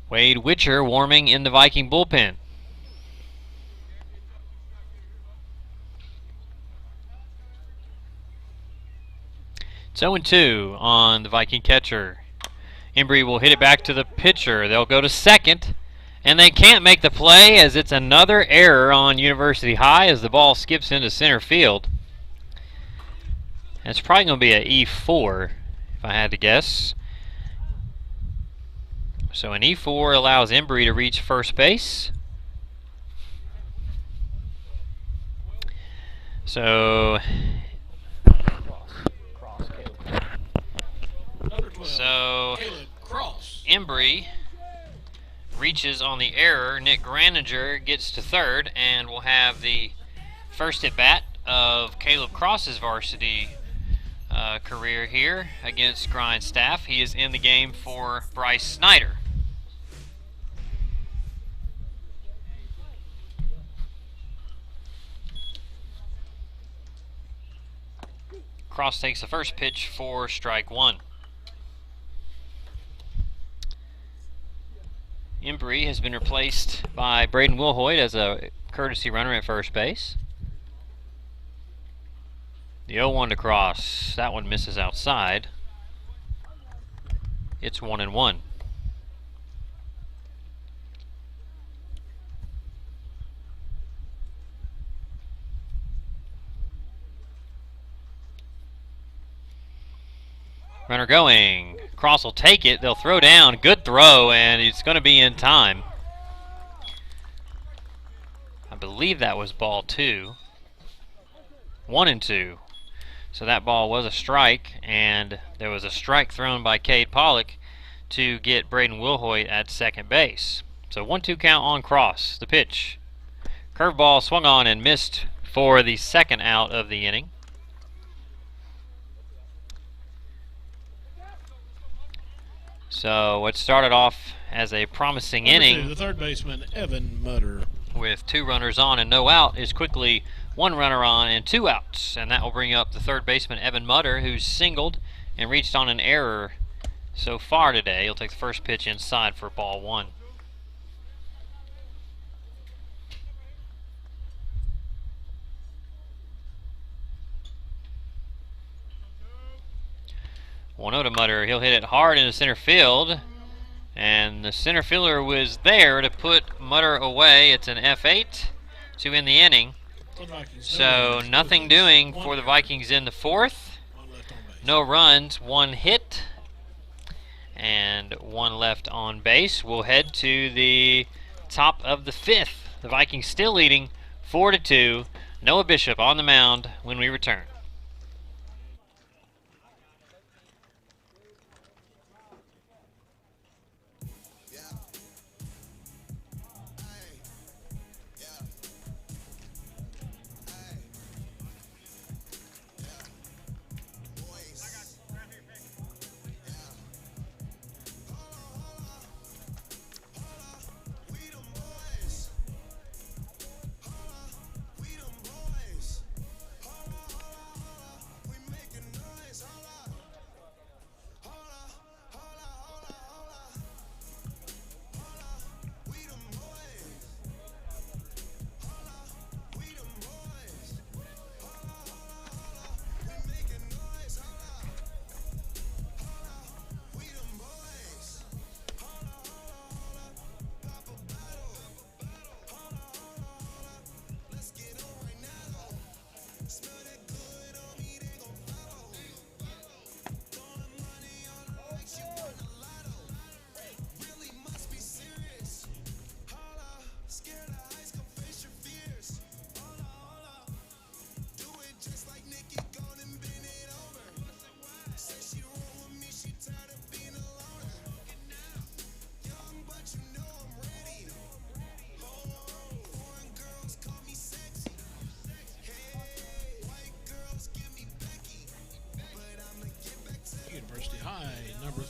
Wade Witcher warming in the Viking bullpen. It's 0-2 on the Viking catcher. Embry will hit it back to the pitcher. They'll go to second, and they can't make the play as it's another error on University High as the ball skips into center field. And it's probably going to be an E4, if I had to guess. So an E4 allows Embry to reach first base. So Embry reaches on the error. Nick Graninger gets to third, and we'll have the first at bat of Caleb Cross's varsity career here against Grindstaff. He is in the game for Bryce Snyder. Cross takes the first pitch for strike 1. Embry has been replaced by Braden Wilhoit as a courtesy runner at first base. The 0-1 to Cross. That one misses outside. It's 1-1. Runner going. Cross will take it. They'll throw down. Good throw, and it's going to be in time. I believe that was ball 2. 1-2. So that ball was a strike, and there was a strike thrown by Cade Pollock to get Braden Wilhoit at second base. So 1-2 count on Cross. The pitch. Curveball swung on and missed for the second out of the inning. So what started off as a promising inning, the third baseman, Evan Mutter, with 2 runners on and no out, is quickly 1 runner on and 2 outs. And that will bring up the third baseman, Evan Mutter, who's singled and reached on an error so far today. He'll take the first pitch inside for ball 1. One to Mutter. He'll hit it hard into center field, and the center fielder was there to put Mutter away. It's an F8 to end the inning. So nothing doing for the Vikings in the fourth. No runs, 1 hit, and 1 left on base. We'll head to the top of the 5th. The Vikings still leading 4-2. Noah Bishop on the mound when we return.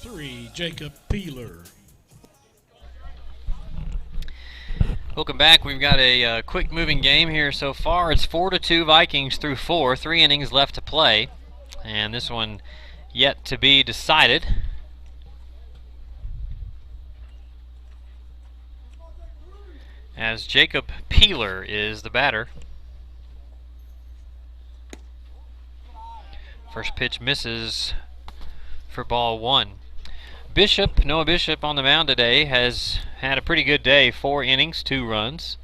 3, Jacob Peeler. Welcome back. We've got a quick moving game here so far. It's 4-2 Vikings through 4. 3 innings left to play. And this one yet to be decided. As Jacob Peeler is the batter. First pitch misses for ball 1. Noah Bishop on the mound today has had a pretty good day. 4 innings, 2 runs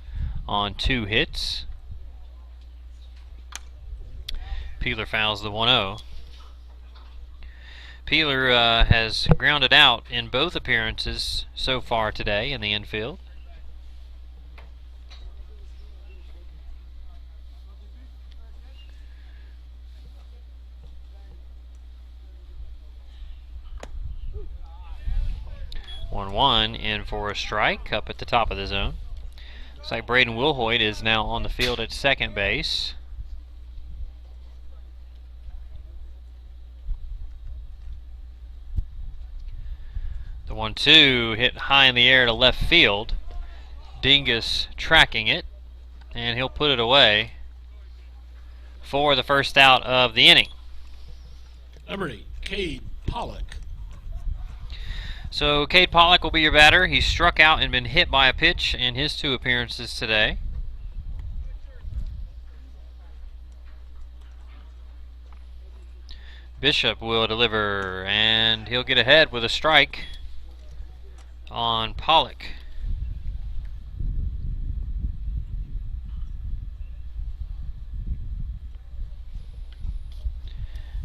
on 2 hits. Peeler fouls the 1-0. Peeler has grounded out in both appearances so far today in the infield. One in for a strike up at the top of the zone. Looks like Braden Wilhoit is now on the field at second base. The 1-2 hit high in the air to left field. Dingus tracking it, and he'll put it away for the first out of the inning. Number 8, Cade Pollock. So Cade Pollock will be your batter. He's struck out and been hit by a pitch in his 2 appearances today. Bishop will deliver, and he'll get ahead with a strike on Pollock.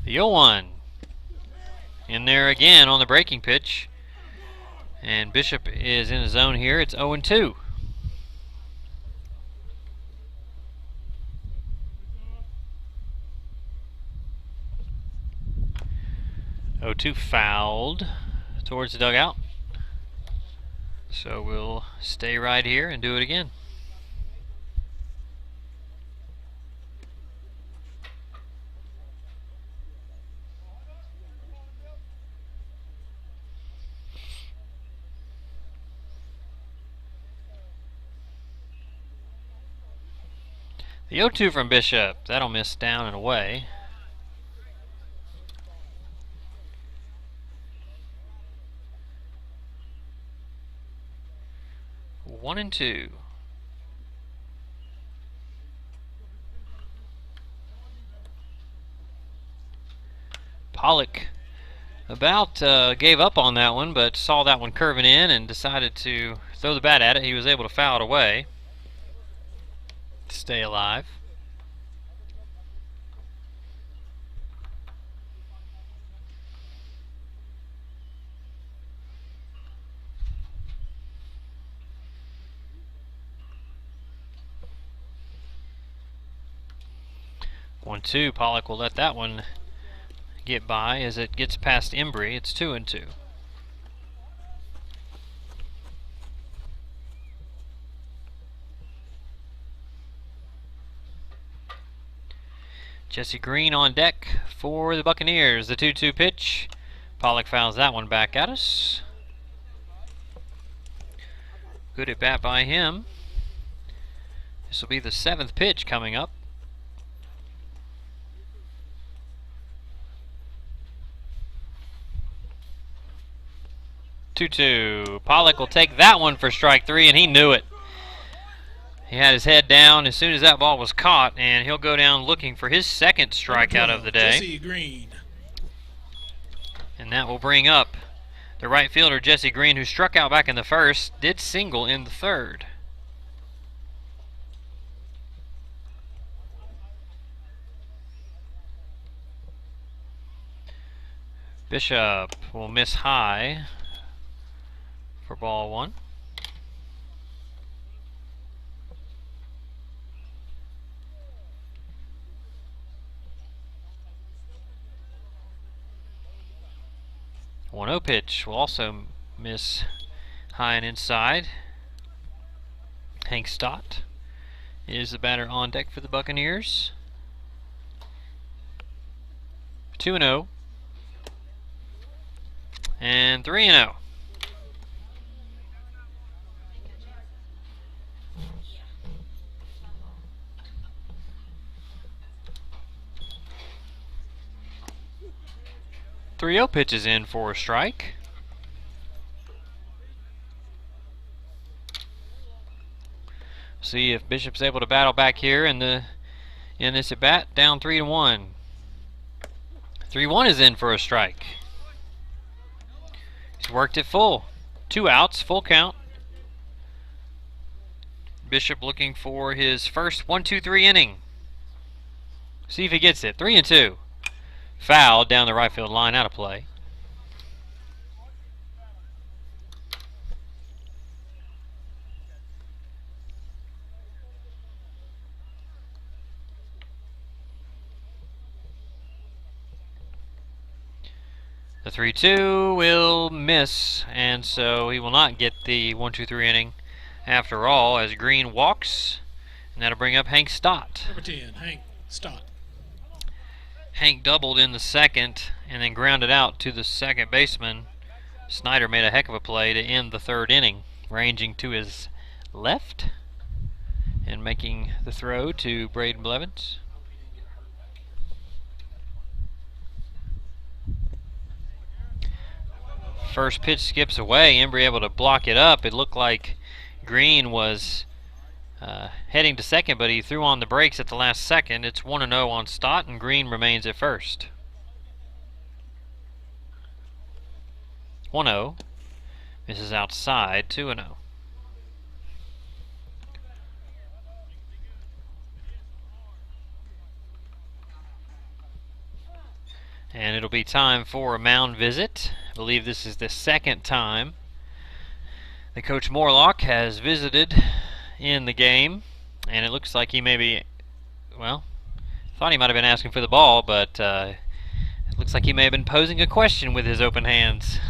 The 0-1 in there again on the breaking pitch. And Bishop is in the zone here. It's 0-2. Fouled towards the dugout. So we'll stay right here and do it again. The 0-2 from Bishop. That'll miss down and away. One and 2. Pollock about gave up on that one, but saw that one curving in and decided to throw the bat at it. He was able to foul it away. Stay alive. One, 2. Pollock will let that one get by as it gets past Embry. It's 2-2. Jesse Green on deck for the Buccaneers. The 2-2 pitch. Pollock fouls that one back at us. Good at bat by him. This will be the 7th pitch coming up. 2-2. Pollock will take that one for strike 3, and he knew it. He had his head down as soon as that ball was caught, and he'll go down looking for his 2nd strikeout of the day. Jesse Green. And that will bring up the right fielder, Jesse Green, who struck out back in the 1st, did single in the 3rd. Bishop will miss high for ball 1. One 0 pitch will also miss high and inside. Hank Stott is the batter on deck for the Buccaneers. 2-0. And 3-0. Three-0 pitches in for a strike. See if Bishop's able to battle back here in this at bat. Down 3-1. 3-1 is in for a strike. He's worked it full. 2 outs, full count. Bishop looking for his first 1-2-3 inning. See if he gets it. 3-2. Foul down the right field line, out of play. The 3-2 will miss, and so he will not get the 1-2-3 inning after all, as Green walks, and that'll bring up Hank Stott. Number 10, Hank Stott. Hank doubled in the second and then grounded out to the second baseman. Snyder made a heck of a play to end the third inning, ranging to his left and making the throw to Braden Blevins. First pitch skips away. Embry able to block it up. It looked like Green was heading to second, but he threw on the brakes at the last second. It's 1-0 on Stott, and Green remains at first. 1-0. This is outside. 2-0. And it'll be time for a mound visit. I believe this is the second time that Coach Morlock has visited in the game. And it looks like he may be, well, thought he might have been asking for the ball, but it looks like he may have been posing a question with his open hands.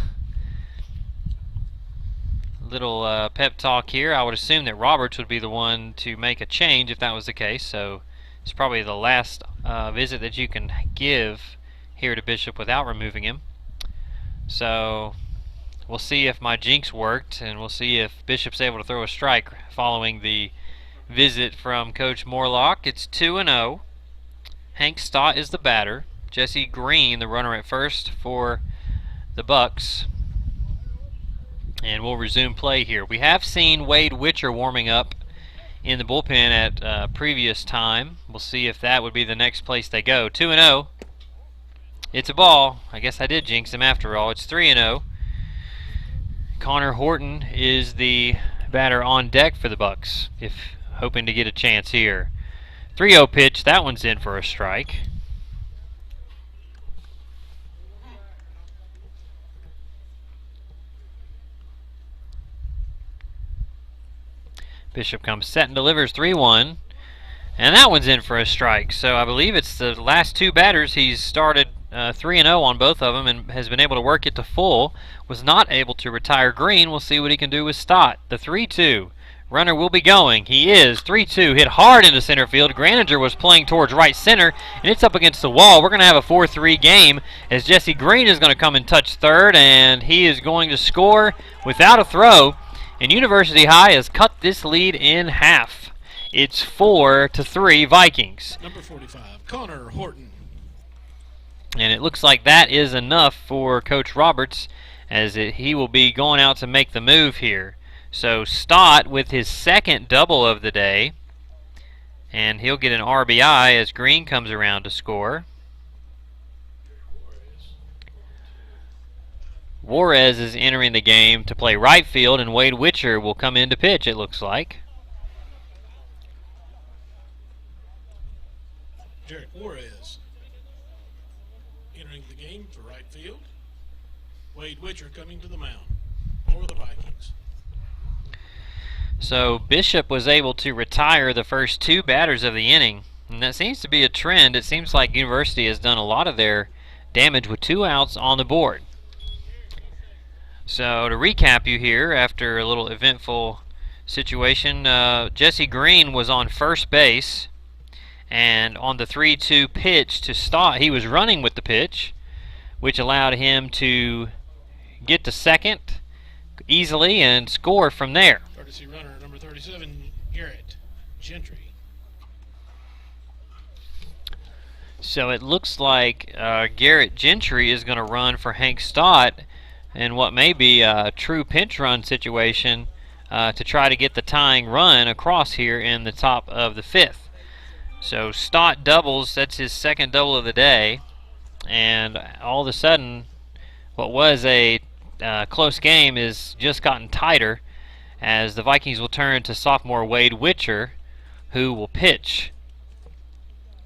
Little pep talk here. I would assume that Roberts would be the one to make a change if that was the case. So it's probably the last visit that you can give here to Bishop without removing him. So we'll see if my jinx worked, and we'll see if Bishop's able to throw a strike following the visit from Coach Morlock. It's 2-0. Hank Stott is the batter. Jesse Green, the runner at first for the Bucks. And we'll resume play here. We have seen Wade Witcher warming up in the bullpen at previous time. We'll see if that would be the next place they go. 2-0. It's a ball. I guess I did jinx him after all. It's 3-0. Connor Horton is the batter on deck for the Bucks, if hoping to get a chance here. 3-0 pitch. That one's in for a strike. Bishop comes set and delivers 3-1. And that one's in for a strike. So I believe it's the last two batters. He's started 3-0 on both of them and has been able to work it to full. Was not able to retire Green. We'll see what he can do with Stott. The 3-2. Runner will be going. He is. 3-2. Hit hard into center field. Graninger was playing towards right center, and it's up against the wall. We're going to have a 4-3 game as Jesse Green is going to come and touch third, and he is going to score without a throw. And University High has cut this lead in half. It's 4-3 Vikings. Number 45, Connor Horton. And it looks like that is enough for Coach Roberts, as he will be going out to make the move here. So Stott with his second double of the day, and he'll get an RBI as Green comes around to score. Juarez is entering the game to play right field, and Wade Witcher will come in to pitch, it looks like. Jarek Juarez entering the game for right field. Wade Witcher coming to the mound for the Vikings. So Bishop was able to retire the first two batters of the inning, and that seems to be a trend. It seems like University has done a lot of their damage with 2 outs on the board. So to recap you here, after a little eventful situation, Jesse Green was on first base, and on the 3-2 pitch to Stott, he was running with the pitch, which allowed him to get to second easily and score from there. Courtesy runner number 37, Garrett Gentry. So it looks like Garrett Gentry is going to run for Hank Stott in what may be a true pinch run situation to try to get the tying run across here in the top of the 5th. So Stott doubles, that's his second double of the day, and all of a sudden what was a close game is just gotten tighter as the Vikings will turn to sophomore Wade Witcher, who will pitch.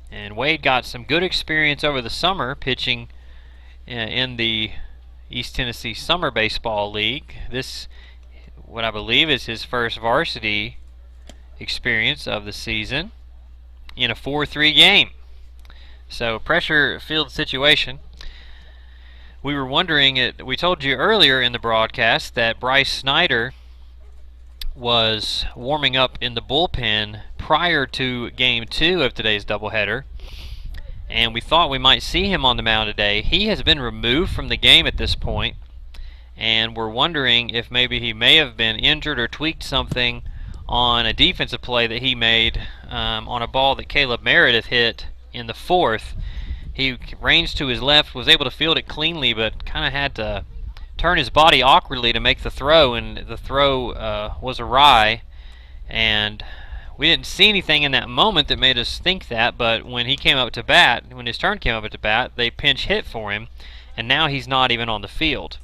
And Wade got some good experience over the summer pitching in the East Tennessee Summer Baseball League. This, what I believe, is his first varsity experience of the season in a 4-3 game. So pressure field situation. We were wondering, we told you earlier in the broadcast that Bryce Snyder was warming up in the bullpen prior to Game 2 of today's doubleheader, and we thought we might see him on the mound today. He has been removed from the game at this point, and we're wondering if maybe he may have been injured or tweaked something on a defensive play that he made on a ball that Caleb Meredith hit in the 4th. He ranged to his left, was able to field it cleanly, but kind of had to turn his body awkwardly to make the throw, and the throw was awry, and we didn't see anything in that moment that made us think that, but when he came up to bat, when his turn came up to bat, they pinch hit for him, and now he's not even on the field.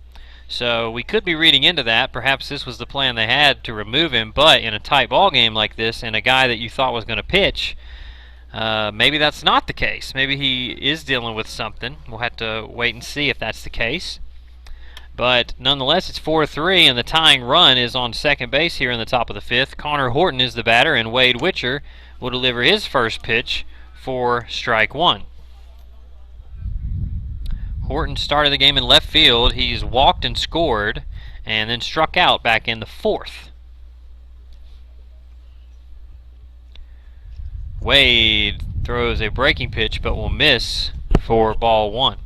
So we could be reading into that. Perhaps this was the plan they had to remove him, but in a tight ball game like this, and a guy that you thought was going to pitch, maybe that's not the case. Maybe he is dealing with something. We'll have to wait and see if that's the case. But nonetheless, it's 4-3, and the tying run is on second base here in the top of the 5th. Connor Horton is the batter, and Wade Witcher will deliver his first pitch for strike 1. Horton started the game in left field. He's walked and scored, and then struck out back in the 4th. Wade throws a breaking pitch, but will miss for ball 1.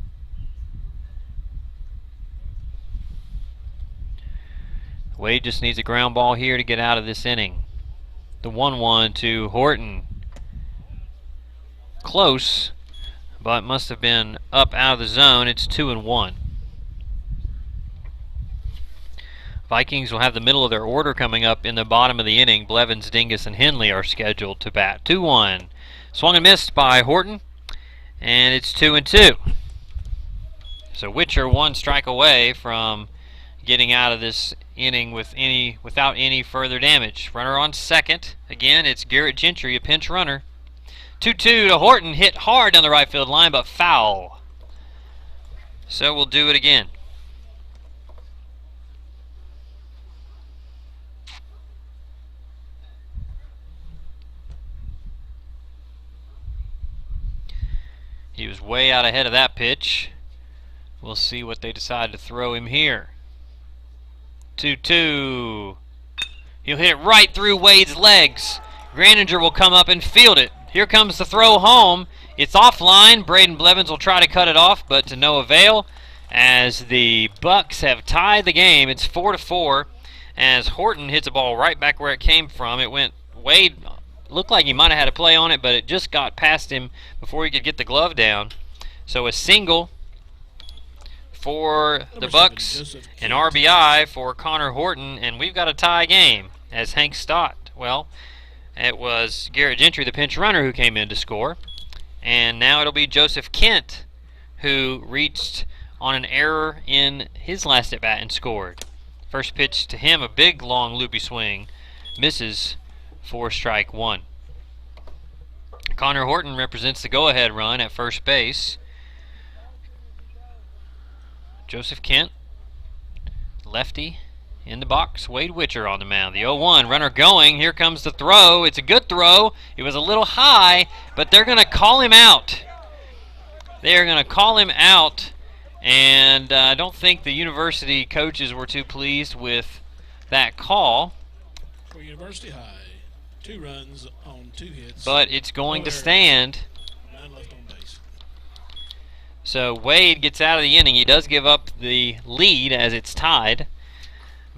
Wade just needs a ground ball here to get out of this inning. The 1-1 to Horton. Close, but must have been up out of the zone. It's 2-1. Vikings will have the middle of their order coming up in the bottom of the inning. Blevins, Dingus, and Henley are scheduled to bat. 2-1. Swung and missed by Horton, and it's 2-2. So Witcher 1 strike away from getting out of this inning without any further damage. Runner on second. Again, it's Garrett Gentry, a pinch runner. 2-2 to Horton, hit hard down the right field line, but foul. So we'll do it again. He was way out ahead of that pitch. We'll see what they decide to throw him here. 2-2. He'll hit it right through Wade's legs. Graninger will come up and field it. Here comes the throw home. It's offline. Braden Blevins will try to cut it off, but to no avail as the Bucks have tied the game. It's 4-4 as Horton hits a ball right back where it came from. It went, Wade looked like he might have had a play on it, but it just got past him before he could get the glove down. So a single for the Bucks, an RBI for Connor Horton, and we've got a tie game as Hank Stott. Well, it was Garrett Gentry, the pinch runner, who came in to score, and now it'll be Joseph Kent who reached on an error in his last at bat and scored. First pitch to him, a big long loopy swing, misses for strike 1. Connor Horton represents the go-ahead run at first base. Joseph Kent, lefty, in the box. Wade Witcher on the mound. The 0-1, runner going. Here comes the throw. It's a good throw. It was a little high, but they're going to call him out. They are going to call him out, and I don't think the university coaches were too pleased with that call. For University High, 2 runs on 2 hits. But it's going to stand. 9 left on base. So Wade gets out of the inning. He does give up the lead as it's tied,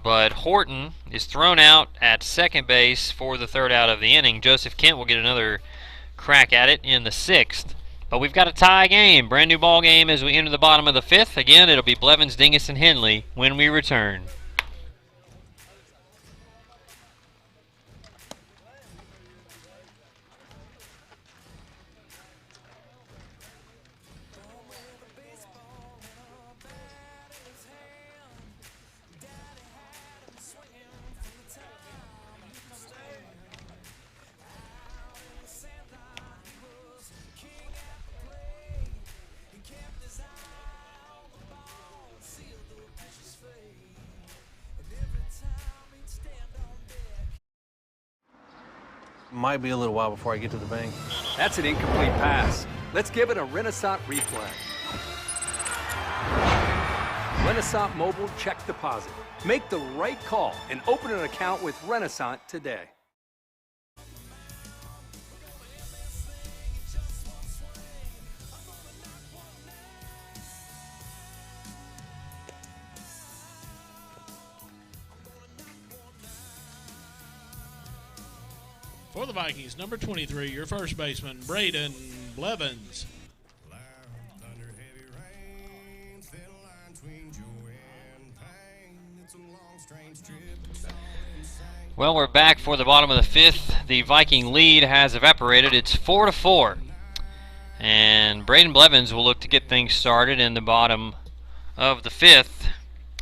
but Horton is thrown out at second base for the third out of the inning. Joseph Kent will get another crack at it in the sixth. But we've got a tie game, brand new ball game as we enter the bottom of the fifth. Again, it'll be Blevins, Dingus, and Henley when we return. Might be a little while before I get to the bank. That's an incomplete pass. Let's give it a Renaissance replay. Renaissance Mobile Check Deposit. Make the right call and open an account with Renaissance today. For the Vikings, number 23, your first baseman, Braden Blevins. Well, we're back for the bottom of the fifth. The Viking lead has evaporated. It's 4-4. And Braden Blevins will look to get things started in the bottom of the fifth.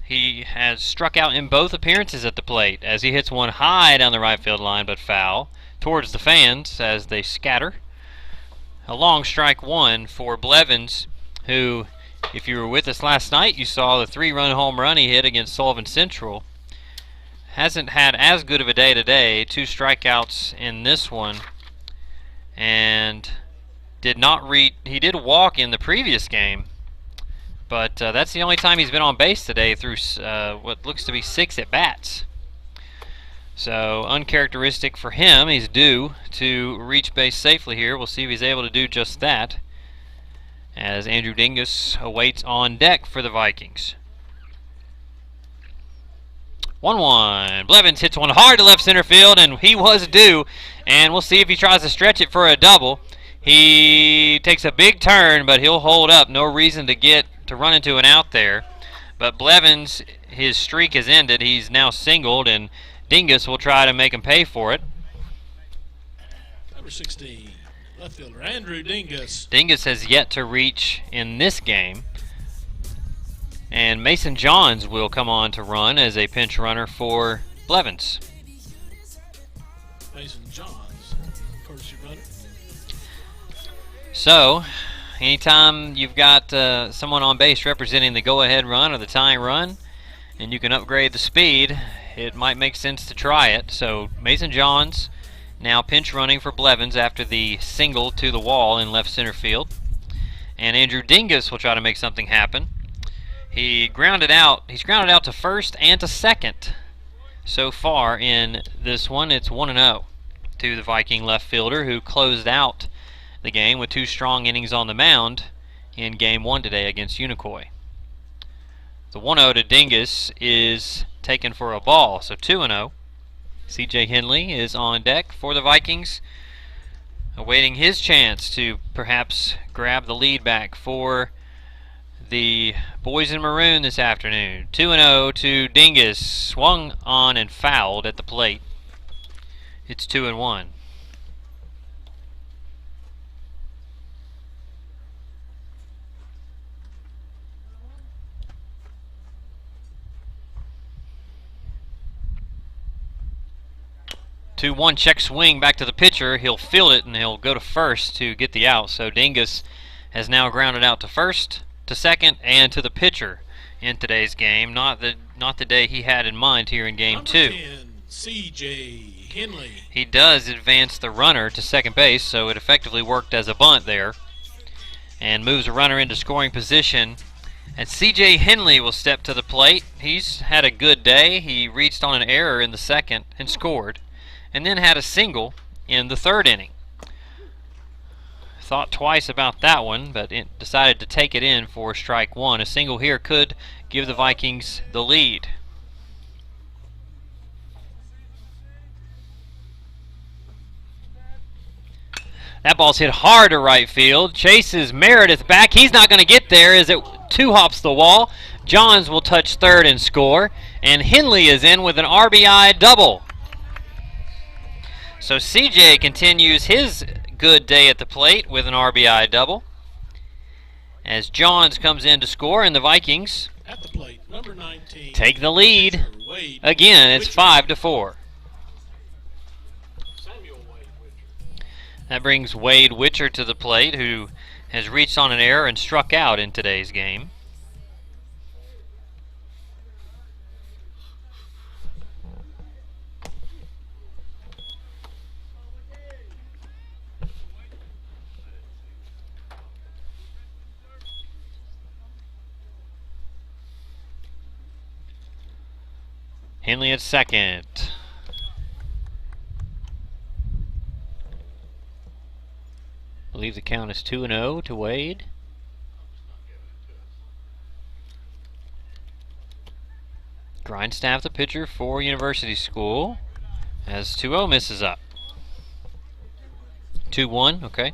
He has struck out in both appearances at the plate as he hits one high down the right field line, but foul towards the fans as they scatter. A long strike one for Blevins, who, if you were with us last night, you saw the 3-run home run he hit against Sullivan Central. Hasn't had as good of a day today. 2 strikeouts in this one, and he did walk in the previous game, but that's the only time he's been on base today through what looks to be 6 at-bats. So uncharacteristic for him. He's due to reach base safely here. We'll see if he's able to do just that as Andrew Dingus awaits on deck for the Vikings. 1-1. Blevins hits one hard to left center field, and he was due. And we'll see if he tries to stretch it for a double. He takes a big turn, but he'll hold up. No reason to run into an out there. But Blevins, his streak has ended. He's now singled, and Dingus will try to make him pay for it. Number 16, left fielder Andrew Dingus. Dingus has yet to reach in this game. And Mason Johns will come on to run as a pinch runner for Blevins. Mason Johns, courtesy runner. So, anytime you've got someone on base representing the go-ahead run or the tying run, and you can upgrade the speed, it might make sense to try it. So Mason Johns now pinch running for Blevins after the single to the wall in left center field. And Andrew Dingus will try to make something happen. He's grounded out to first and to second so far in this one. It's 1-0 to the Viking left fielder, who closed out the game with 2 strong innings on the mound in game 1 today against Unicoi. The 1-0 to Dingus is taken for a ball, so 2-0. CJ Henley is on deck for the Vikings, awaiting his chance to perhaps grab the lead back for the boys in maroon this afternoon. 2-0 to Dingus, swung on and fouled at the plate. It's 2-1. One check swing back to the pitcher. He'll field it and he'll go to first to get the out. So Dingus has now grounded out to first, to second, and to the pitcher in today's game. Not the day he had in mind here in game 2. 10, C.J. Henley. He does advance the runner to second base, so it effectively worked as a bunt there, and moves a runner into scoring position. And C.J. Henley will step to the plate. He's had a good day. He reached on an error in the second and scored, and then had a single in the third inning. thought twice about that one, but it decided to take it in for strike one. A single here could give the Vikings the lead. That ball's hit hard to right field. Chases Meredith back. He's not going to get there as it two hops the wall. Johns will touch third and score. And Henley is in with an RBI double. So CJ continues his good day at the plate with an RBI double. As Johns comes in to score, and the Vikings at the plate, number 19, take the lead. Again, it's 5-4. That brings Wade Witcher to the plate, who has reached on an error and struck out in today's game. Henley at second. I believe the count is 2-0 to Wade. Grindstaff, the pitcher for University School, as 2-0 misses up. 2-1, okay.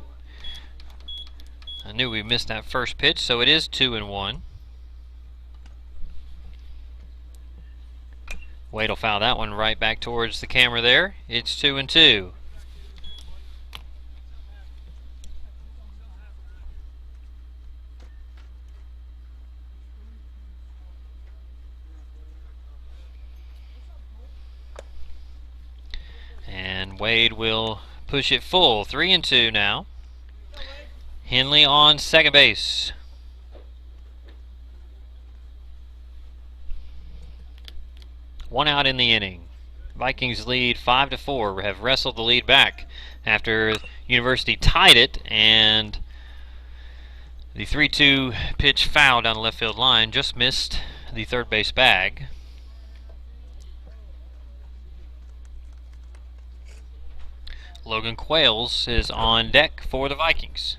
I knew we missed that first pitch, so it is 2-1. Wade will foul that one right back towards the camera there. It's 2-2. And Wade will push it full. 3-2 now. Henley on second base. One out in the inning. Vikings lead 5-4. Have wrestled the lead back after University tied it, and the 3-2 pitch foul down the left field line just missed the third base bag. Logan Quayles is on deck for the Vikings.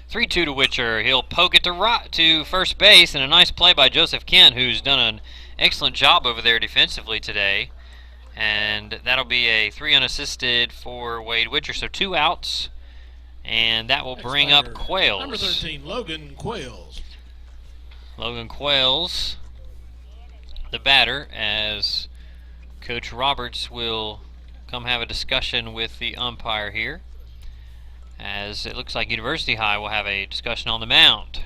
Three-two to Witcher. He'll poke it to first base, and a nice play by Joseph Kent, who's done an excellent job over there defensively today. And that'll be a 3 unassisted for Wade Witcher. So 2 outs, and that will bring up Quayles. Number 13, Logan Quayles. Logan Quayles, the batter, as Coach Roberts will come have a discussion with the umpire here, as it looks like University High will have a discussion on the mound.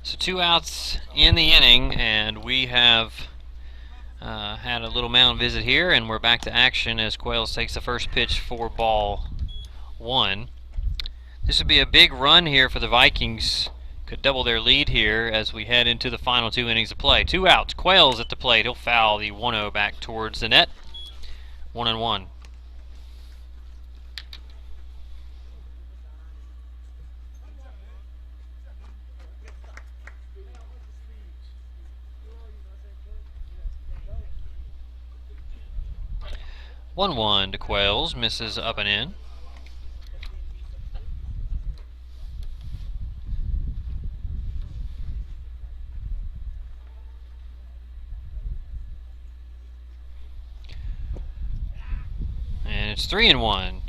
So 2 outs in the inning, and we have had a little mound visit here, and we're back to action as Quayles takes the first pitch for ball 1. This would be a big run here for the Vikings. Could double their lead here as we head into the final 2 innings of play. 2 outs. Quayles at the plate. He'll foul the 1-0 back towards the net. 1-1. To Quayles, misses up and in. And it's 3-1.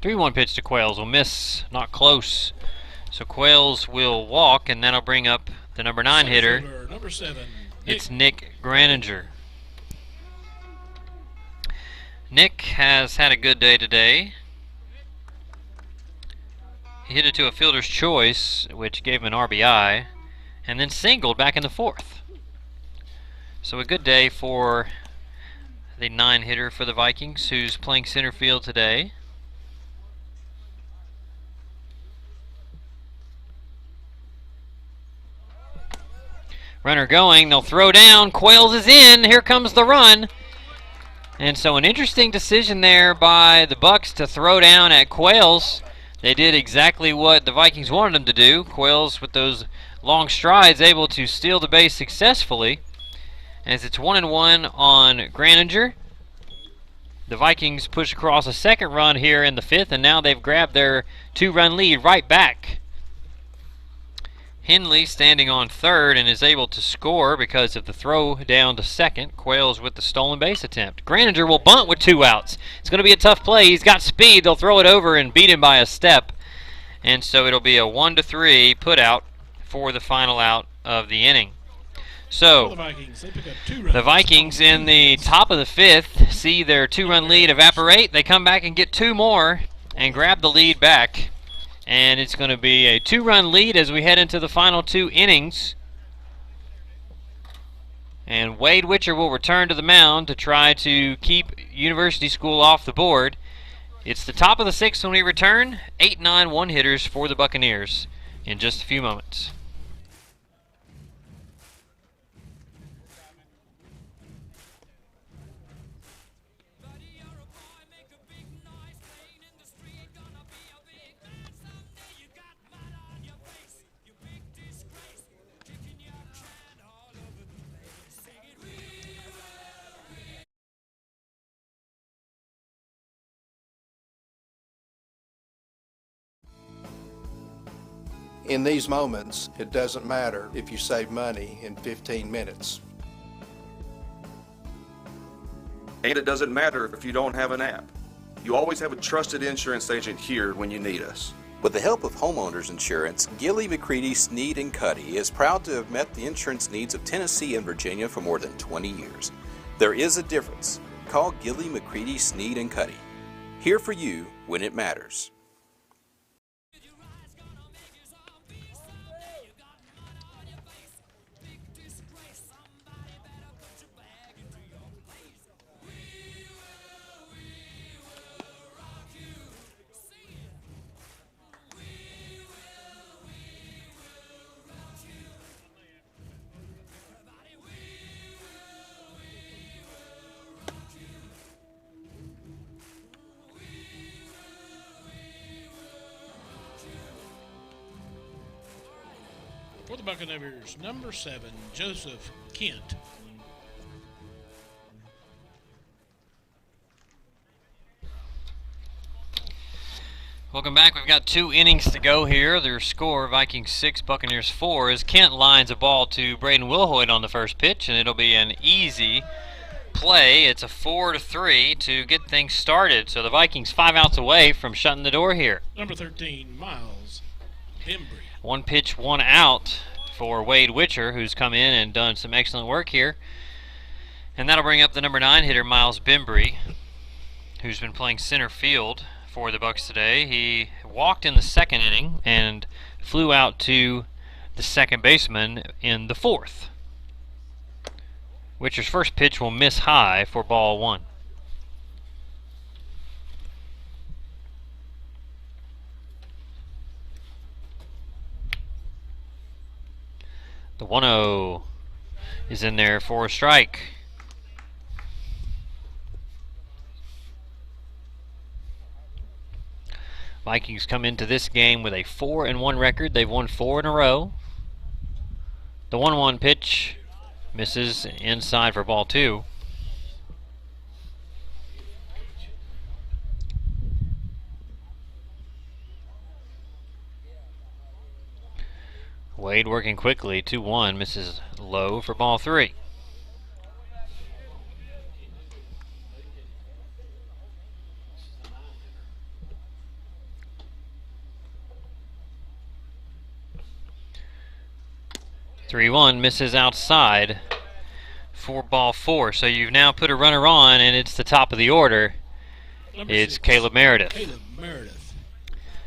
Three-one pitch to Quayles will miss, not close. So Quayles will walk, and that'll bring up the number 9 hitter. Number 7. It's Nick Graninger. Nick has had a good day today. He hit it to a fielder's choice, which gave him an RBI, and then singled back in the fourth. So a good day for the 9-hitter for the Vikings, who's playing center field today. Runner going, they'll throw down, Quails is in, here comes the run. And so an interesting decision there by the Bucks to throw down at Quails. They did exactly what the Vikings wanted them to do. Quails, with those long strides, able to steal the base successfully. As it's 1-1 on Graninger. The Vikings push across a second run here in the fifth, and now they've grabbed their 2-run lead right back. Henley standing on third and is able to score because of the throw down to second. Quails with the stolen base attempt. Graninger will bunt with 2 outs. It's going to be a tough play. He's got speed. They'll throw it over and beat him by a step. And so it'll be a 1-3 put out for the final out of the inning. So the Vikings in the top of the fifth see their 2-run lead evaporate. They come back and get 2 more and grab the lead back. And it's going to be a 2-run lead as we head into the final 2 innings. And Wade Witcher will return to the mound to try to keep University School off the board. It's the top of the 6th when we return. 8-9 one-hitters for the Buccaneers in just a few moments. In these moments, it doesn't matter if you save money in 15 minutes. And it doesn't matter if you don't have an app. You always have a trusted insurance agent here when you need us. With the help of homeowners insurance, Gilly McCready Sneed & Cuddy is proud to have met the insurance needs of Tennessee and Virginia for more than 20 years. There is a difference. Call Gilly McCready Sneed & Cuddy. Here for you when it matters. For the Buccaneers, number 7, Joseph Kent. Welcome back. We've got 2 innings to go here. Their score, Vikings 6, Buccaneers 4, as Kent lines a ball to Braden Wilhoit on the first pitch, and it'll be an easy play. It's a 4-3 to get things started. So the Vikings 5 outs away from shutting the door here. Number 13, Miles Bembry. 1 pitch, 1 out for Wade Witcher, who's come in and done some excellent work here. And that'll bring up the number 9 hitter, Miles Bembry, who's been playing center field for the Bucks today. He walked in the 2nd inning and flew out to the second baseman in the 4th. Witcher's first pitch will miss high for ball 1. The 1-0 is in there for a strike. Vikings come into this game with a 4-1 record. They've won 4 in a row. The 1-1 pitch misses inside for ball 2. Wade working quickly, 2-1, misses low for ball 3. Three-one misses outside for ball 4. So you've now put a runner on, and it's the top of the order. It's Caleb Meredith.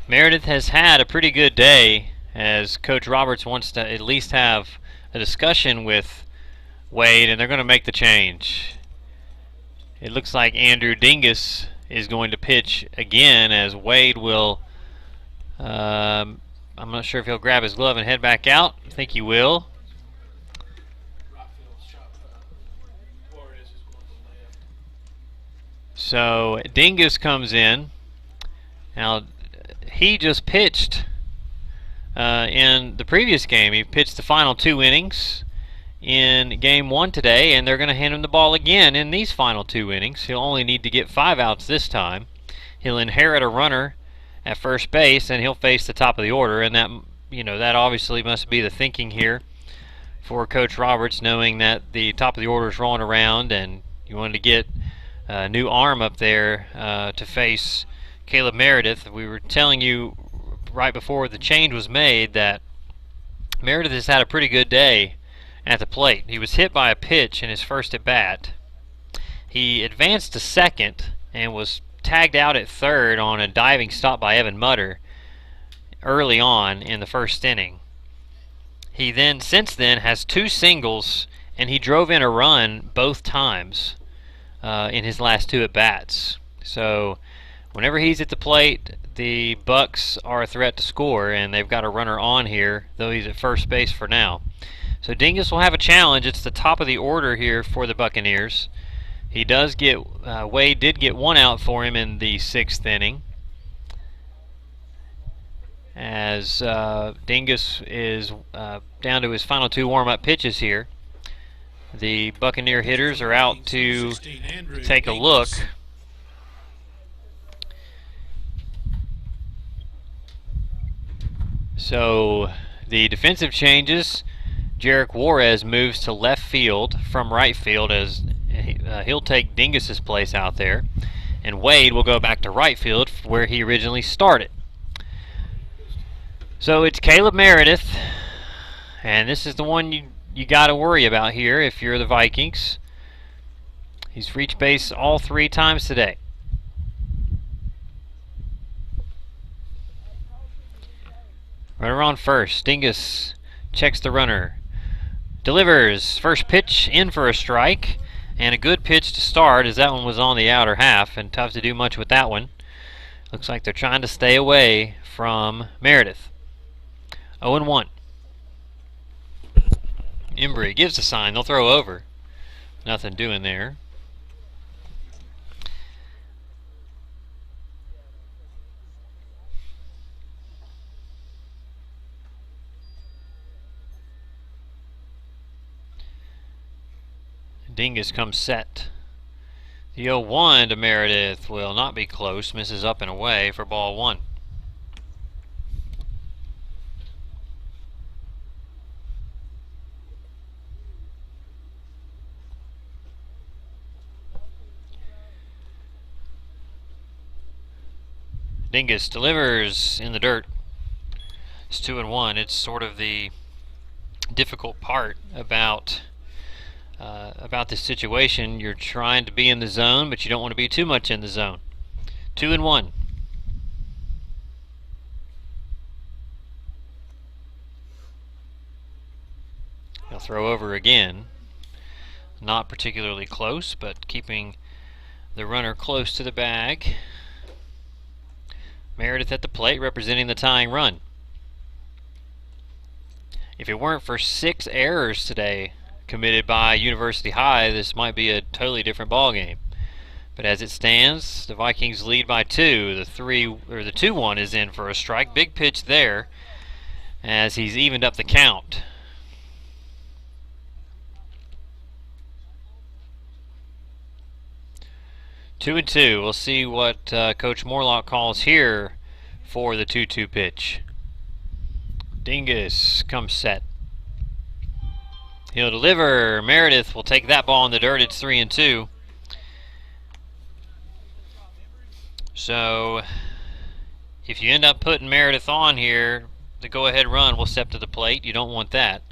Meredith has had a pretty good day, as Coach Roberts wants to at least have a discussion with Wade, and they're going to make the change. It looks like Andrew Dingus is going to pitch again, as Wade will, I'm not sure if he'll grab his glove and head back out. I think he will. So Dingus comes in. Now, he just pitched in the previous game. He pitched the final 2 innings in game 1 today, and they're going to hand him the ball again in these final 2 innings. He'll only need to get 5 outs this time. He'll inherit a runner at first base, and he'll face the top of the order, and that, you know, that obviously must be the thinking here for Coach Roberts, knowing that the top of the order is rolling around, and you wanted to get a new arm up there to face Caleb Meredith. We were telling you right before the change was made that Meredith has had a pretty good day at the plate. He was hit by a pitch in his first at bat. He advanced to second and was tagged out at third on a diving stop by Evan Mutter early on in the first inning. He then, since then, has 2 singles, and he drove in a run both times in his last 2 at bats. So whenever he's at the plate, the Bucks are a threat to score, and they've got a runner on here, though he's at first base for now. So Dingus will have a challenge. It's the top of the order here for the Buccaneers. He does get, Wade did get 1 out for him in the 6th inning, as Dingus is down to his final 2 warm-up pitches here. The Buccaneer hitters are out to take a look. So the defensive changes, Jarek Juarez moves to left field from right field, as he'll take Dingus's place out there, and Wade will go back to right field where he originally started. So it's Caleb Meredith, and this is the one you got to worry about here if you're the Vikings. He's reached base all 3 times today. Runner on first. Dingus checks the runner. Delivers. First pitch in for a strike. And a good pitch to start, as that one was on the outer half, and tough to do much with that one. Looks like they're trying to stay away from Meredith. 0-1. Embry gives the sign. They'll throw over. Nothing doing there. Dingus comes set. The 0-1 to Meredith will not be close. Misses up and away for ball 1. Dingus delivers in the dirt. It's 2-1. It's sort of the difficult part about this situation. You're trying to be in the zone, but you don't want to be too much in the zone. 2-1. He'll throw over again. Not particularly close, but keeping the runner close to the bag. Meredith at the plate, representing the tying run. If it weren't for 6 errors today committed by University High, this might be a totally different ball game. But as it stands, the Vikings lead by 2. The 2-1 is in for a strike. Big pitch there, as he's evened up the count. Two and 2. We'll see what Coach Morlock calls here for the 2-2 pitch. Dingus comes set. He'll deliver. Meredith will take that ball in the dirt. It's 3-2. So if you end up putting Meredith on here, the go-ahead run will step to the plate. You don't want that.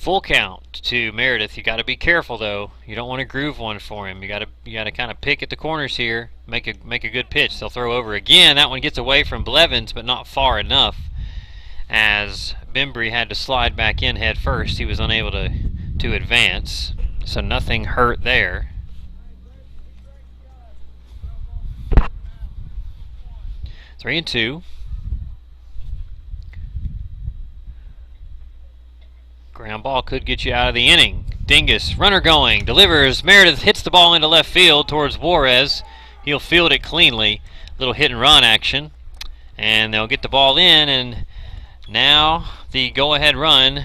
Full count to Meredith. You got to be careful though. You don't want to groove one for him. You got to kind of pick at the corners here. Make a good pitch. They'll throw over again. That one gets away from Blevins, but not far enough. As Bembry had to slide back in head first, he was unable to advance. So nothing hurt there. Three and two. Ground ball could get you out of the inning. Dingus, runner going, delivers. Meredith hits the ball into left field towards Juarez. He'll field it cleanly. Little hit and run action. And they'll get the ball in, and now the go-ahead run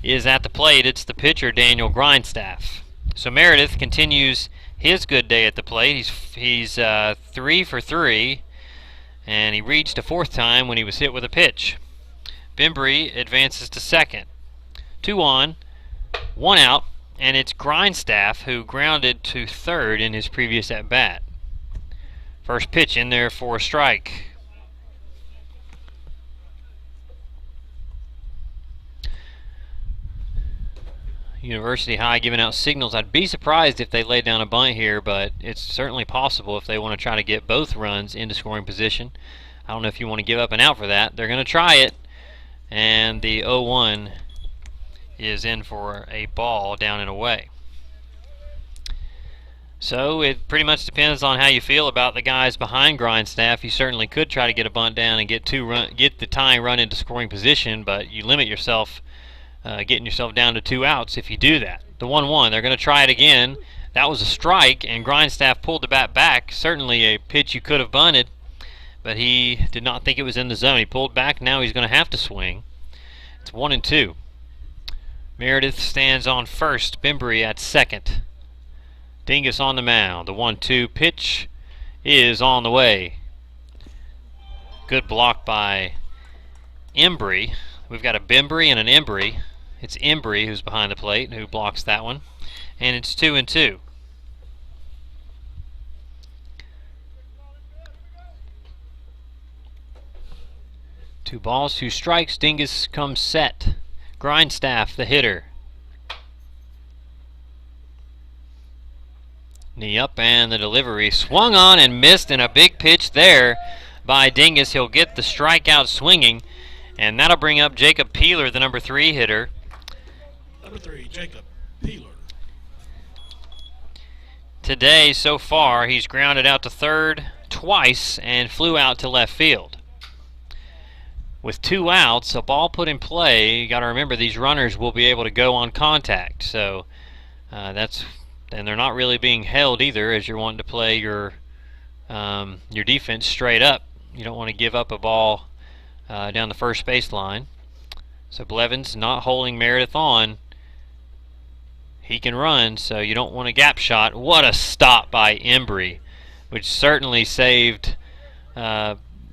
is at the plate. It's the pitcher, Daniel Grindstaff. So Meredith continues his good day at the plate. He's 3 for 3, and he reached a fourth time when he was hit with a pitch. Bembry advances to second. 2 on, 1 out, and it's Grindstaff who grounded to third in his previous at-bat. First pitch in there for a strike. University High giving out signals. I'd be surprised if they laid down a bunt here, but it's certainly possible if they want to try to get both runs into scoring position. I don't know if you want to give up an out for that. They're going to try it, and the 0-1 is in for a ball down and away. So it pretty much depends on how you feel about the guys behind Grindstaff. You certainly could try to get a bunt down and get the tying run into scoring position, but you limit yourself, getting yourself down to 2 outs if you do that. The 1-1, they're going to try it again. That was a strike, and Grindstaff pulled the bat back. Certainly a pitch you could have bunted, but he did not think it was in the zone. He pulled back. Now he's going to have to swing. It's 1-2. Meredith stands on first, Bembry at second. Dingus on the mound. The 1-2 pitch is on the way. Good block by Embry. We've got a Bembry and an Embry. It's Embry who's behind the plate who blocks that one. And it's 2-2. Two balls, 2 strikes. Dingus comes set. Grindstaff, the hitter. Knee up, and the delivery swung on and missed, and a big pitch there by Dingus. He'll get the strikeout swinging, and that'll bring up Jacob Peeler, the number 3 hitter. Number 3, Jacob Peeler. Today, so far, he's grounded out to third twice and flew out to left field. With 2 outs, a ball put in play, you got to remember these runners will be able to go on contact. So and they're not really being held either, as you're wanting to play your defense straight up. You don't want to give up a ball down the first base line. So Blevins not holding Meredith on. He can run, so you don't want a gap shot. What a stop by Embry, which certainly saved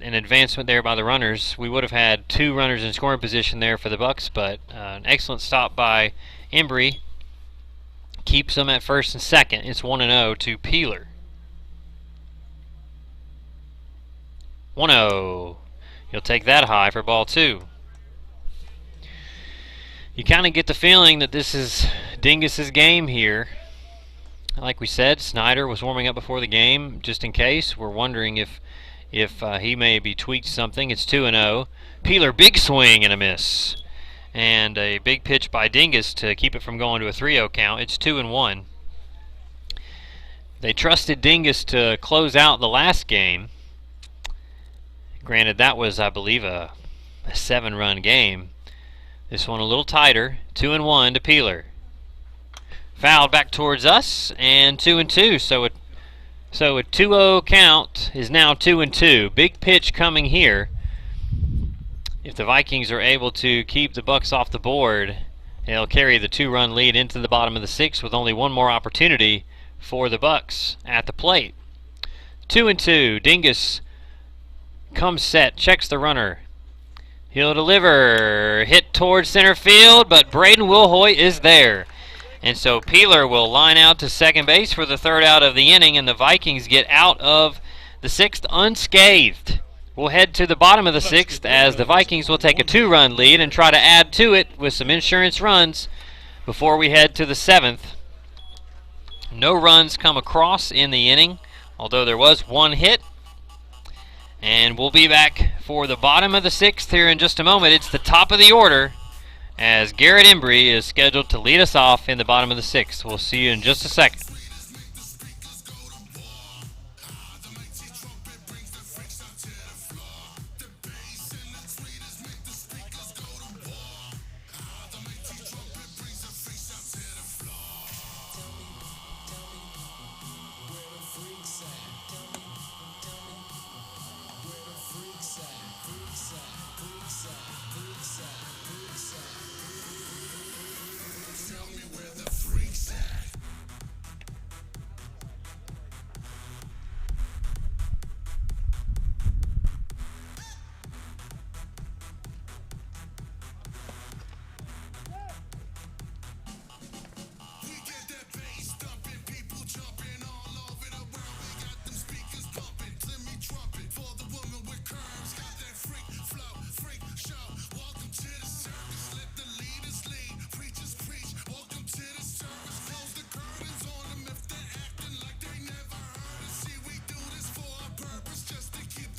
an advancement there by the runners. We would have had 2 runners in scoring position there for the Bucks, but an excellent stop by Embry keeps them at first and second. It's 1-0 to Peeler. 1-0. He'll take that high for ball 2. You kind of get the feeling that this is Dingus's game here. Like we said, Snyder was warming up before the game just in case. We're wondering if he may be tweaked something. It's 2-0. Peeler, big swing and a miss. And a big pitch by Dingus to keep it from going to a 3-0 count. It's 2-1. They trusted Dingus to close out the last game. Granted, that was, I believe, a 7-run game. This one a little tighter. 2-1 to Peeler. Fouled back towards us, and 2-2. So a 2-0 count is now 2-2. Big pitch coming here. If the Vikings are able to keep the Bucks off the board, they'll carry the 2-run lead into the bottom of the 6th with only one more opportunity for the Bucks at the plate. 2-2. Dingus comes set, checks the runner. He'll deliver. Hit towards center field, but Braden Wilhoit is there. And so Peeler will line out to second base for the 3rd out of the inning, and the Vikings get out of the 6th unscathed. We'll head to the bottom of the 6th as the Vikings will take a 2-run lead and try to add to it with some insurance runs before we head to the 7th. No runs come across in the inning, although there was one hit. And we'll be back for the bottom of the 6th here in just a moment. It's the top of the order as Garrett Embry is scheduled to lead us off in the bottom of the 6th. We'll see you in just a second.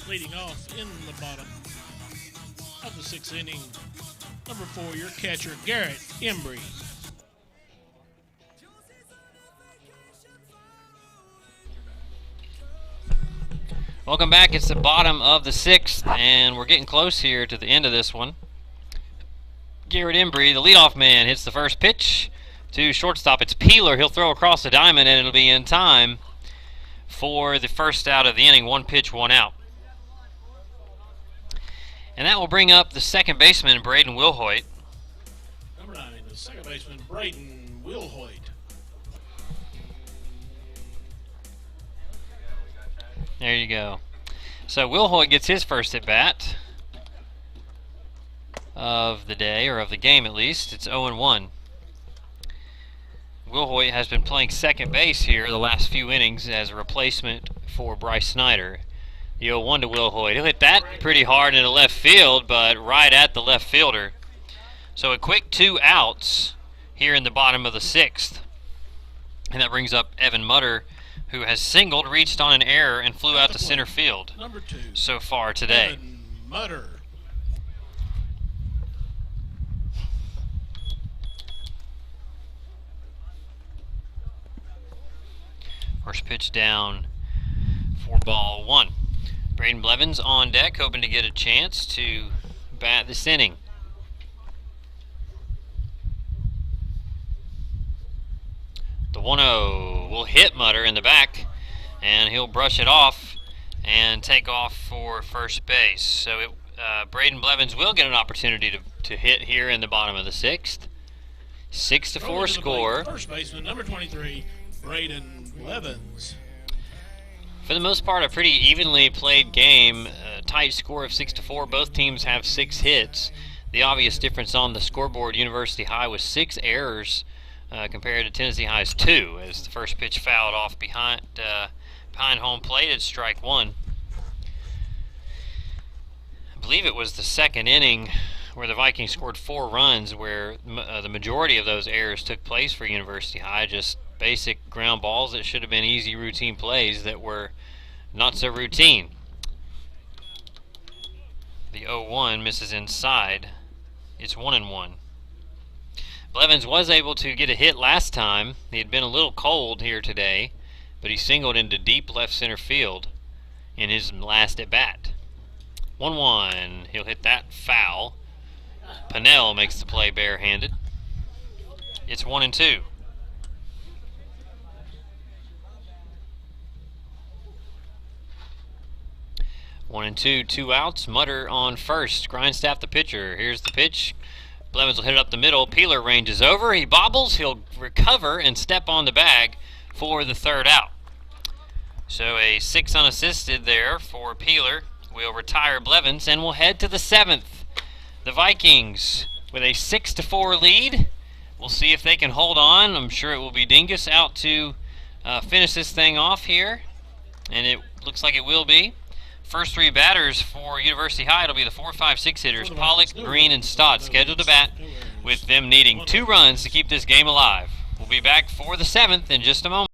Leading off in the bottom of the 6th inning, number 4, your catcher, Garrett Embry. Welcome back. It's the bottom of the 6th, and we're getting close here to the end of this one. Garrett Embry, the leadoff man, hits the first pitch to shortstop. It's Peeler. He'll throw across the diamond, and it'll be in time for the first out of the inning. 1 pitch, 1 out. And that will bring up the second baseman, Braden Wilhoit. Number 9, the second baseman, Braden Wilhoit. There you go. So Wilhoit gets his first at bat of the day, or of the game at least. It's 0-1. Wilhoit has been playing second base here the last few innings as a replacement for Bryce Snyder. The 0-1 to Wilhoit. He'll hit that pretty hard into left field, but right at the left fielder. So a quick 2 outs here in the bottom of the 6th. And that brings up Evan Mutter, who has singled, reached on an error, and flew out to center field Number 2, so far today. Evan Mutter. First pitch down for ball 1. Braden Blevins on deck, hoping to get a chance to bat this inning. The 1-0 will hit Mutter in the back, and he'll brush it off and take off for first base. So Braden Blevins will get an opportunity to hit here in the bottom of the 6th. 6-4 score. First baseman, number 23, Braden Blevins. For the most part, a pretty evenly played game. Tight score of 6-4. Both teams have 6 hits. The obvious difference on the scoreboard, University High was 6 errors compared to Tennessee High's 2, as the first pitch fouled off behind home plate at strike 1. I believe it was the second inning where the Vikings scored 4 runs, where the majority of those errors took place for University High. Just basic ground balls that should have been easy routine plays that were not so routine. The 0-1 misses inside. It's 1-1. Blevins was able to get a hit last time. He had been a little cold here today, but he singled into deep left center field in his last at bat. 1-1. He'll hit that foul. Pennell makes the play barehanded. It's 1-2. 1-2, 2 outs. Mutter on first. Grindstaff the pitcher. Here's the pitch. Blevins will hit it up the middle. Peeler ranges over. He bobbles. He'll recover and step on the bag for the 3rd out. So a 6 unassisted there for Peeler. We'll retire Blevins and we'll head to the 7th. The Vikings with a 6-4 lead. We'll see if they can hold on. I'm sure it will be Dingus out to finish this thing off here. And it looks like it will be. First 3 batters for University High, it'll be the 4, 5, 6 hitters, Pollock, Green, and Stott, scheduled to bat with them needing 2 runs to keep this game alive. We'll be back for the 7th in just a moment.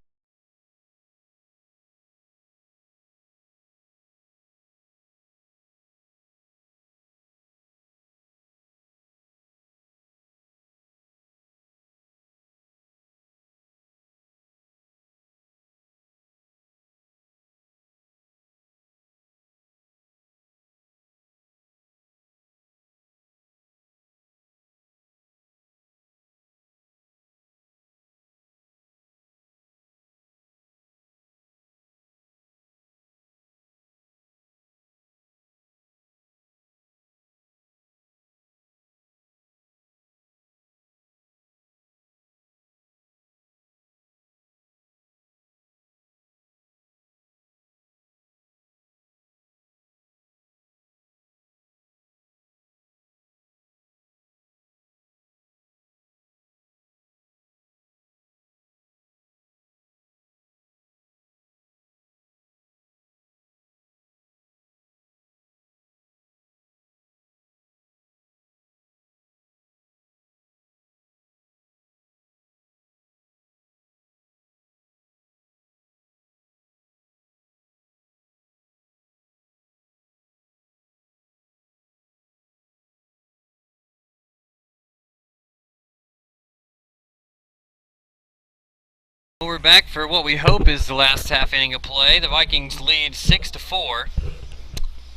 We're back for what we hope is the last half inning of play. The Vikings lead 6-4.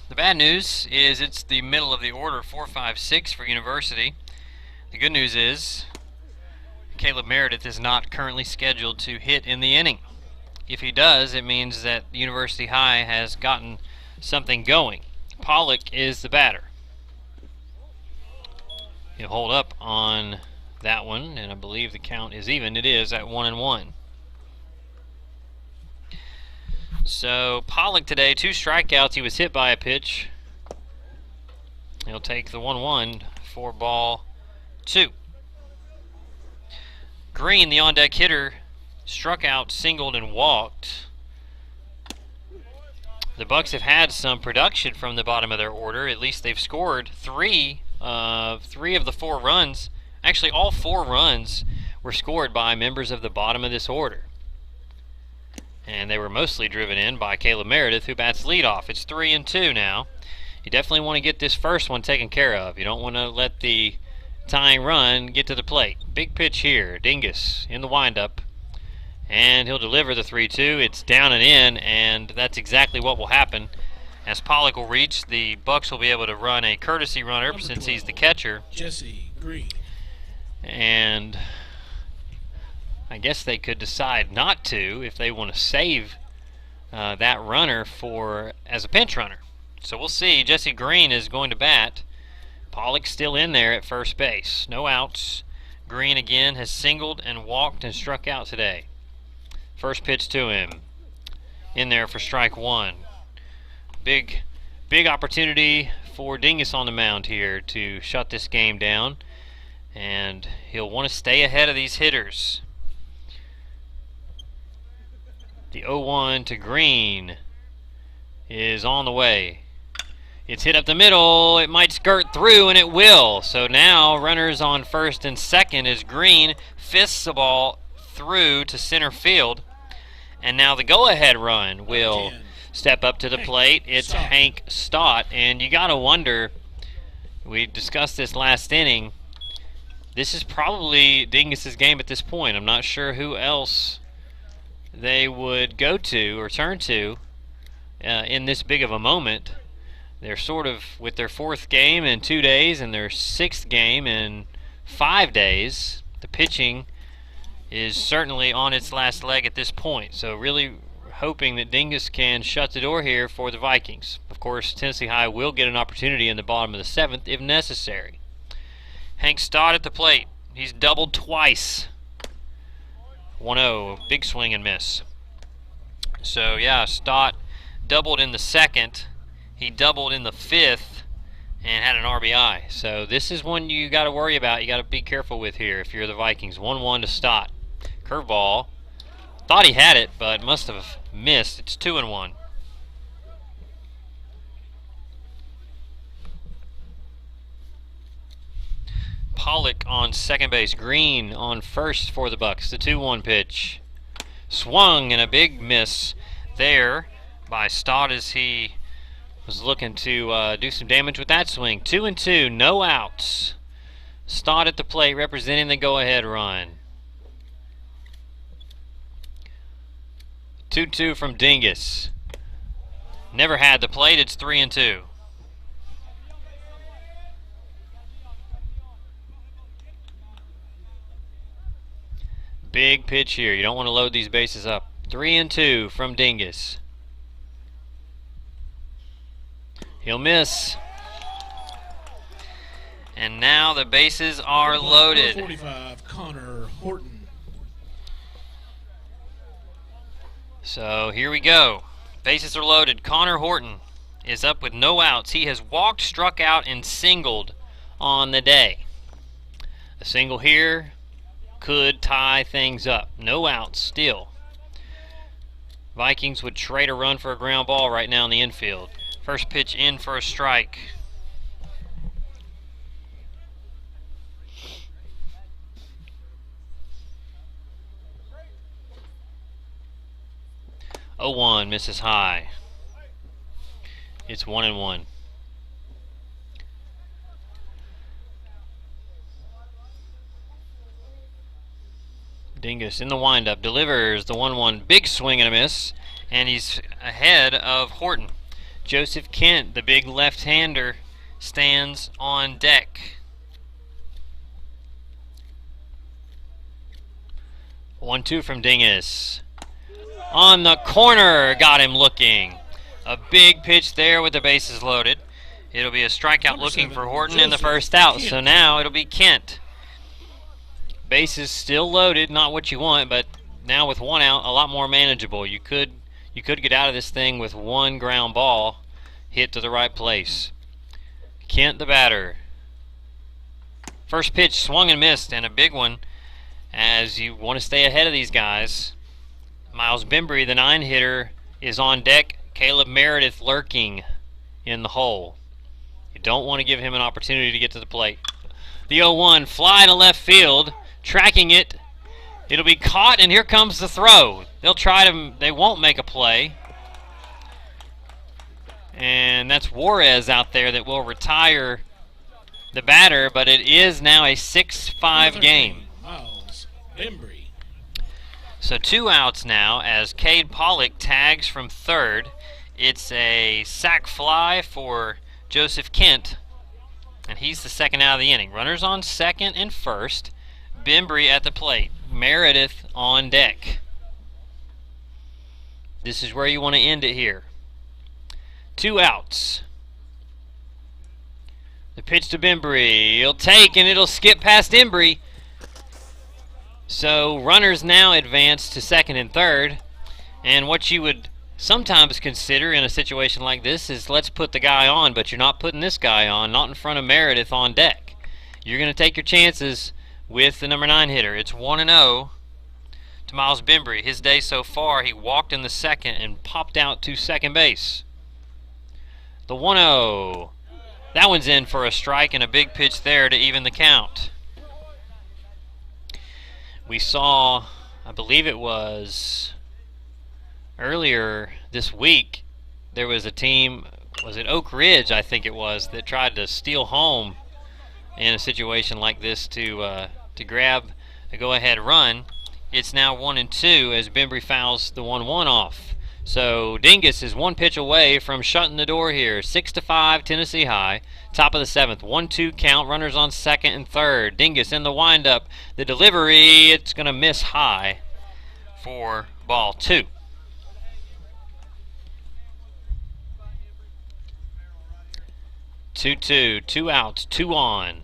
The bad news is it's the middle of the order, 4-5-6 for University. The good news is Caleb Meredith is not currently scheduled to hit in the inning. If he does, it means that University High has gotten something going. Pollock is the batter. He'll hold up on that one, and I believe the count is even. It is at 1-1. So Pollock today, 2 strikeouts. He was hit by a pitch. He'll take the 1-1 for ball 2. Green, the on-deck hitter, struck out, singled, and walked. The Bucks have had some production from the bottom of their order. At least they've scored 3 of the 4 runs. Actually, all 4 runs were scored by members of the bottom of this order. And they were mostly driven in by Caleb Meredith, who bats leadoff. It's 3-2 now. You definitely want to get this first one taken care of. You don't want to let the tying run get to the plate. Big pitch here. Dingus in the windup. And he'll deliver the 3-2. It's down and in, and that's exactly what will happen. As Pollock will reach, the Bucks will be able to run a courtesy runner since he's the catcher. Jesse Green. And I guess they could decide not to if they want to save that runner for as a pinch runner. So we'll see. Jesse Green is going to bat. Pollock's still in there at first base. No outs. Green again has singled and walked and struck out today. First pitch to him. In there for strike 1. Big opportunity for Dingus on the mound here to shut this game down. And he'll want to stay ahead of these hitters. The 0-1 to Green is on the way. It's hit up the middle. It might skirt through, and it will. So now runners on first and second as Green fists the ball through to center field. And now the go-ahead run will step up to the plate. It's Hank Stott. And you got to wonder, we discussed this last inning, this is probably Dingus's game at this point. I'm not sure who else they would go to or turn to in this big of a moment. They're sort of with their 4th game in 2 days and their 6th game in 5 days. The pitching is certainly on its last leg at this point. So really hoping that Dingus can shut the door here for the Vikings. Of course, Tennessee High will get an opportunity in the bottom of the 7th if necessary. Hank Stott at the plate. He's doubled twice. 1-0, big swing and miss. So yeah, Stott doubled in the 2nd. He doubled in the 5th and had an RBI. So this is one you got to worry about. You got to be careful with here if you're the Vikings. 1-1 to Stott. Curveball. Thought he had it, but must have missed. It's 2-1. Pollock on second base. Green on first for the Bucks. The 2-1 pitch. Swung and a big miss there by Stott as he was looking to do some damage with that swing. 2-2, no outs. Stott at the plate representing the go-ahead run. 2-2 from Dingus. Never had the plate, it's 3-2. Big pitch here. You don't want to load these bases up. 3-2 from Dingus. He'll miss. And now the bases are loaded. 45, Connor Horton. So here we go. Bases are loaded. Connor Horton is up with no outs. He has walked, struck out, and singled on the day. A single here could tie things up. No outs still. Vikings would trade a run for a ground ball right now in the infield. First pitch in for a strike. Oh, 1 misses high. It's 1-1. Dingus in the windup delivers the 1-1. Big swing and a miss, and he's ahead of Horton. Joseph Kent, the big left-hander, stands on deck. 1-2 from Dingus. On the corner, got him looking. A big pitch there with the bases loaded. It'll be a strikeout looking for Horton in the first out. So now it'll be Kent. Bases still loaded, not what you want, but now with 1 out, a lot more manageable. You could get out of this thing with 1 ground ball hit to the right place. Kent the batter. First pitch swung and missed, and a big one as you want to stay ahead of these guys. Miles Bembry, the 9-hitter, is on deck. Caleb Meredith lurking in the hole. You don't want to give him an opportunity to get to the plate. The 0-1 fly to left field, tracking it. It'll be caught, and here comes the throw. They won't make a play. And that's Juarez out there that will retire the batter, but it is now a 6-5 game. Miles Bembry. So 2 outs now as Cade Pollock tags from third. It's a sac fly for Joseph Kent, and he's the second out of the inning. Runners on second and first. Bembry at the plate. Meredith on deck. This is where you want to end it here. 2 outs. The pitch to Bembry. He'll take, and it'll skip past Embry. So runners now advance to second and third, and what you would sometimes consider in a situation like this is let's put the guy on, but you're not putting this guy on, not in front of Meredith on deck. You're going to take your chances with the number 9 hitter. It's 1-0 to Miles Bembry. His day so far, he walked in the second and popped out to second base. The 1-0. That one's in for a strike and a big pitch there to even the count. We saw, I believe it was earlier this week, there was a team, was it Oak Ridge, I think it was, that tried to steal home in a situation like this to grab a go-ahead run. It's now 1-2 as Bembry fouls the 1-1 off. So Dingus is 1 pitch away from shutting the door here. 6-5 Tennessee High. Top of the 7th. 1-2 count. Runners on second and third. Dingus in the windup. The delivery, it's going to miss high for ball 2. Two, 2 outs, 2 on.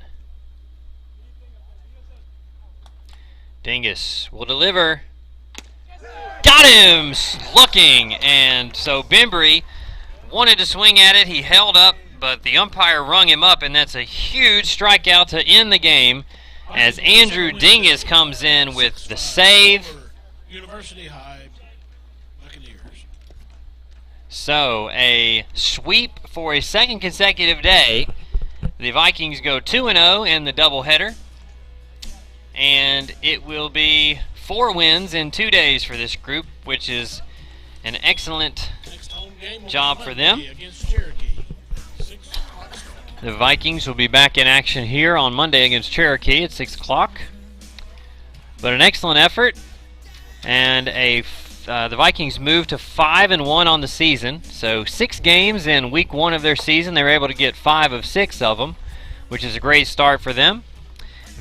Dingus will deliver. Got him! Looking, and so Bembry wanted to swing at it. He held up, but the umpire rung him up, and that's a huge strikeout to end the game as Andrew Dingus comes in with the save. University High Buccaneers. So a sweep for a second consecutive day. The Vikings go 2-0 in the doubleheader. and it will be 4 wins in 2 days for this group, which is an excellent job for them. The Vikings will be back in action here on Monday against Cherokee at 6 o'clock. But an excellent effort, and the Vikings moved to 5-1 on the season. So 6 games in week 1 of their season, they were able to get 5 of 6 of them, which is a great start for them.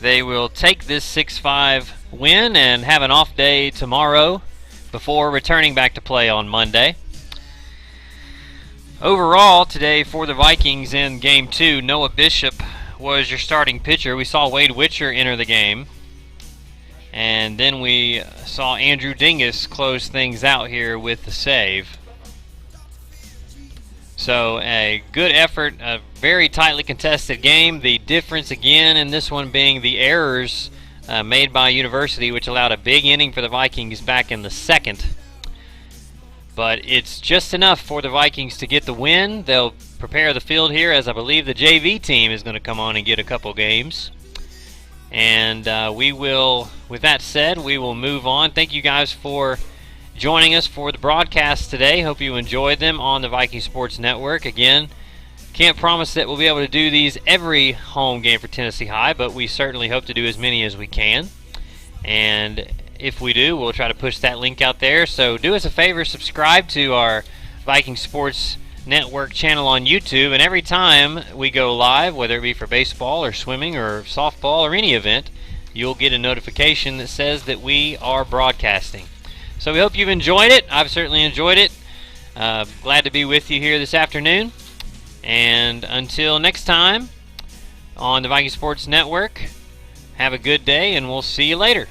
They will take this 6-5 win and have an off day tomorrow before returning back to play on Monday. Overall today for the Vikings in Game 2, Noah Bishop was your starting pitcher. We saw Wade Witcher enter the game. And then we saw Andrew Dingus close things out here with the save. So a good effort, a very tightly contested game. The difference again in this one being the errors made by University, which allowed a big inning for the Vikings back in the 2nd. But it's just enough for the Vikings to get the win. They'll prepare the field here, as I believe the JV team is going to come on and get a couple games. And we will, with that said, we will move on. Thank you guys for joining us for the broadcast today. Hope you enjoyed them on the Viking Sports Network. Again, can't promise that we'll be able to do these every home game for Tennessee High, but we certainly hope to do as many as we can. And if we do, we'll try to push that link out there. So do us a favor, subscribe to our Viking Sports Network channel on YouTube, and every time we go live, whether it be for baseball or swimming or softball or any event, you'll get a notification that says that we are broadcasting. So we hope you've enjoyed it. I've certainly enjoyed it. Glad to be with you here this afternoon. And until next time on the Viking Sports Network, have a good day, and we'll see you later.